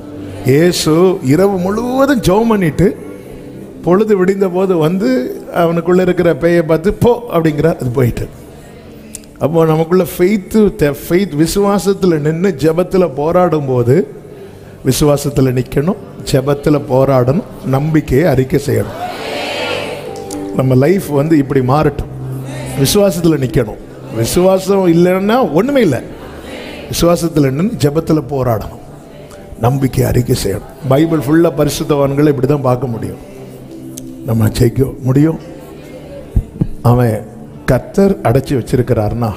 A: இயேசு இரவு முழுவதும் ஜெபம் பண்ணிட்டு பொழுது விடிந்த போது வந்து அவனுக்குள்ளே இருக்கிற பேயை பார்த்து போ அப்படிங்கிறார். அது போயிட்டு. அப்போ நமக்குள்ள ஃபெய்த் விசுவாசத்தில் நின்று ஜெபத்தில் போராடும் போது விசுவாசத்தில் நிற்கணும், ஜெபத்தில் போராடணும், நம்பிக்கையை அறிக்கை செய்யணும். நம்ம லைஃப் வந்து இப்படி மாறட்டும். விசுவாசத்தில் நிற்கணும். விசுவாசம் இல்லைன்னா ஒன்றுமே இல்லை. விசுவாசத்தில் நின்று ஜெபத்தில் போராடணும், நம்பிக்கை அறிக்கை செய்யணும். பைபிள் ஃபுல்லாக பரிசுத்தவான்களை இப்படி தான் பார்க்க முடியும். நம்ம ஜெயிக்க முடியும். அவன் கர்த்தர் அடைச்சி வச்சிருக்கிறார்னா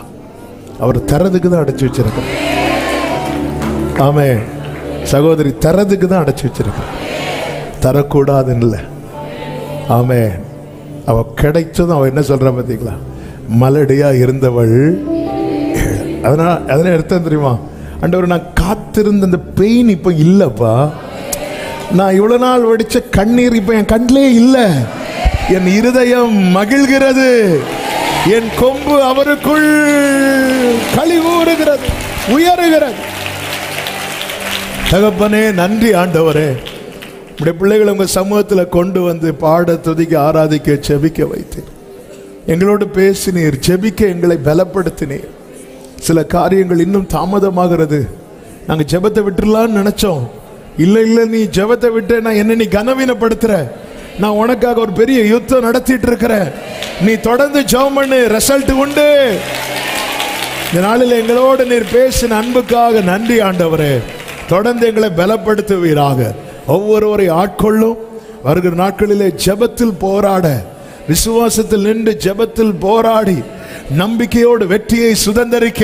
A: அவர் தரதுக்கு தான் அடைச்சி வச்சிருக்கிறார். அவன் சகோதரி தரதுக்கு தான் அடைச்சி வச்சிருக்கிறார், தரக்கூடாதுன்னு இல்லை. அவன் அவள் கிடைச்சதும் அவன் என்ன சொல்கிறான் பார்த்தீங்களா, மலடியாக இருந்தவள். அதனால் அர்த்தம் தெரியுமா, ஆண்டவர் நான் காத்திருந்த அந்த பெயின் இப்போ இல்லைப்பா, நான் இவ்வளோ நாள் வடித்த கண்ணீர் இப்போ என் கண்ணிலே இல்லை, என் இருதயம் மகிழ்கிறது, என் கொம்பு அவருக்குள் களி கூறுகிறது, உயருகிறது. தகப்பனே நன்றி ஆண்டவரே, உடைய பிள்ளைகளை உங்கள் சமூகத்தில் கொண்டு வந்து பாட, துதிக்க, ஆராதிக்க, செபிக்க வைத்தீர். எங்களோடு பேசினீர், செபிக்க எங்களை பலப்படுத்தினீர். சில காரியங்கள் இன்னும் தாமதமாகிறது. நாங்கள் ஜெபத்தை விட்டுடலான்னு நினைச்சோம். இல்லை இல்லை, நீ ஜெபத்தை விட்டு நான் என்ன நீ கனவீனப்படுத்துற. நான் உனக்காக ஒரு பெரிய யுத்தம் நடத்திட்டு இருக்கிறேன். நீ தொடர்ந்து ஜெபம் பண்ணு, ரிசல்ட் உண்டு. இந்த நாளில் எங்களோடு நீர் பேசின அன்புக்காக நன்றி ஆண்டவரே. தொடர்ந்து எங்களை பலப்படுத்துவீராக. ஒவ்வொருவரை ஆட்கொள்ளும். வருகிற நாட்களிலே ஜெபத்தில் போராட, விசுவாசத்தில் நின்று ஜெபத்தில் போராடி நம்பிக்கையோடு வெற்றியை சுதந்தரிக்க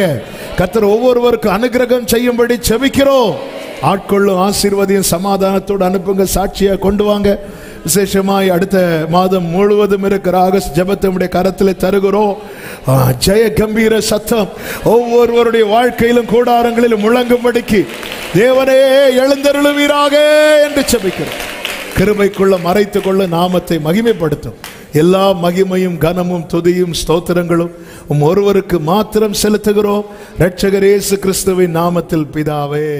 A: கர்த்தர் ஒவ்வொருவருக்கும் அனுகிரகம் செய்யும்படி ஜெபிக்கிறோம். ஆட்கொள்ளும், ஆசீர்வாதியும், சமாதானத்தோடு அனுப்புங்க. சாட்சியாக கொண்டு வாங்க. விசேஷமாய் அடுத்த மாதம் முழுவதும் இருக்கிற ஆகஸ்ட் ஜெபத்தை உடைய கரத்தில் தருகிறோம். ஜெய கம்பீர சத்தம் ஒவ்வொருவருடைய வாழ்க்கையிலும் கூடாரங்களிலும் முழங்கும்படிக்கு தேவனே எழுந்தருளுவீராக என்று ஜெபிக்கிறோம். கிருபைக்குள்ள மறைத்து கொள்ள நாமத்தை மகிமைப்படுத்தும். எல்லா மகிமையும் கனமும் துதியும் ஸ்தோத்திரங்களும் ஒருவருக்கு மாத்திரம் செலுத்துகிறோம். இரட்சகர் இயேசு கிறிஸ்துவின் நாமத்தில் பிதாவே.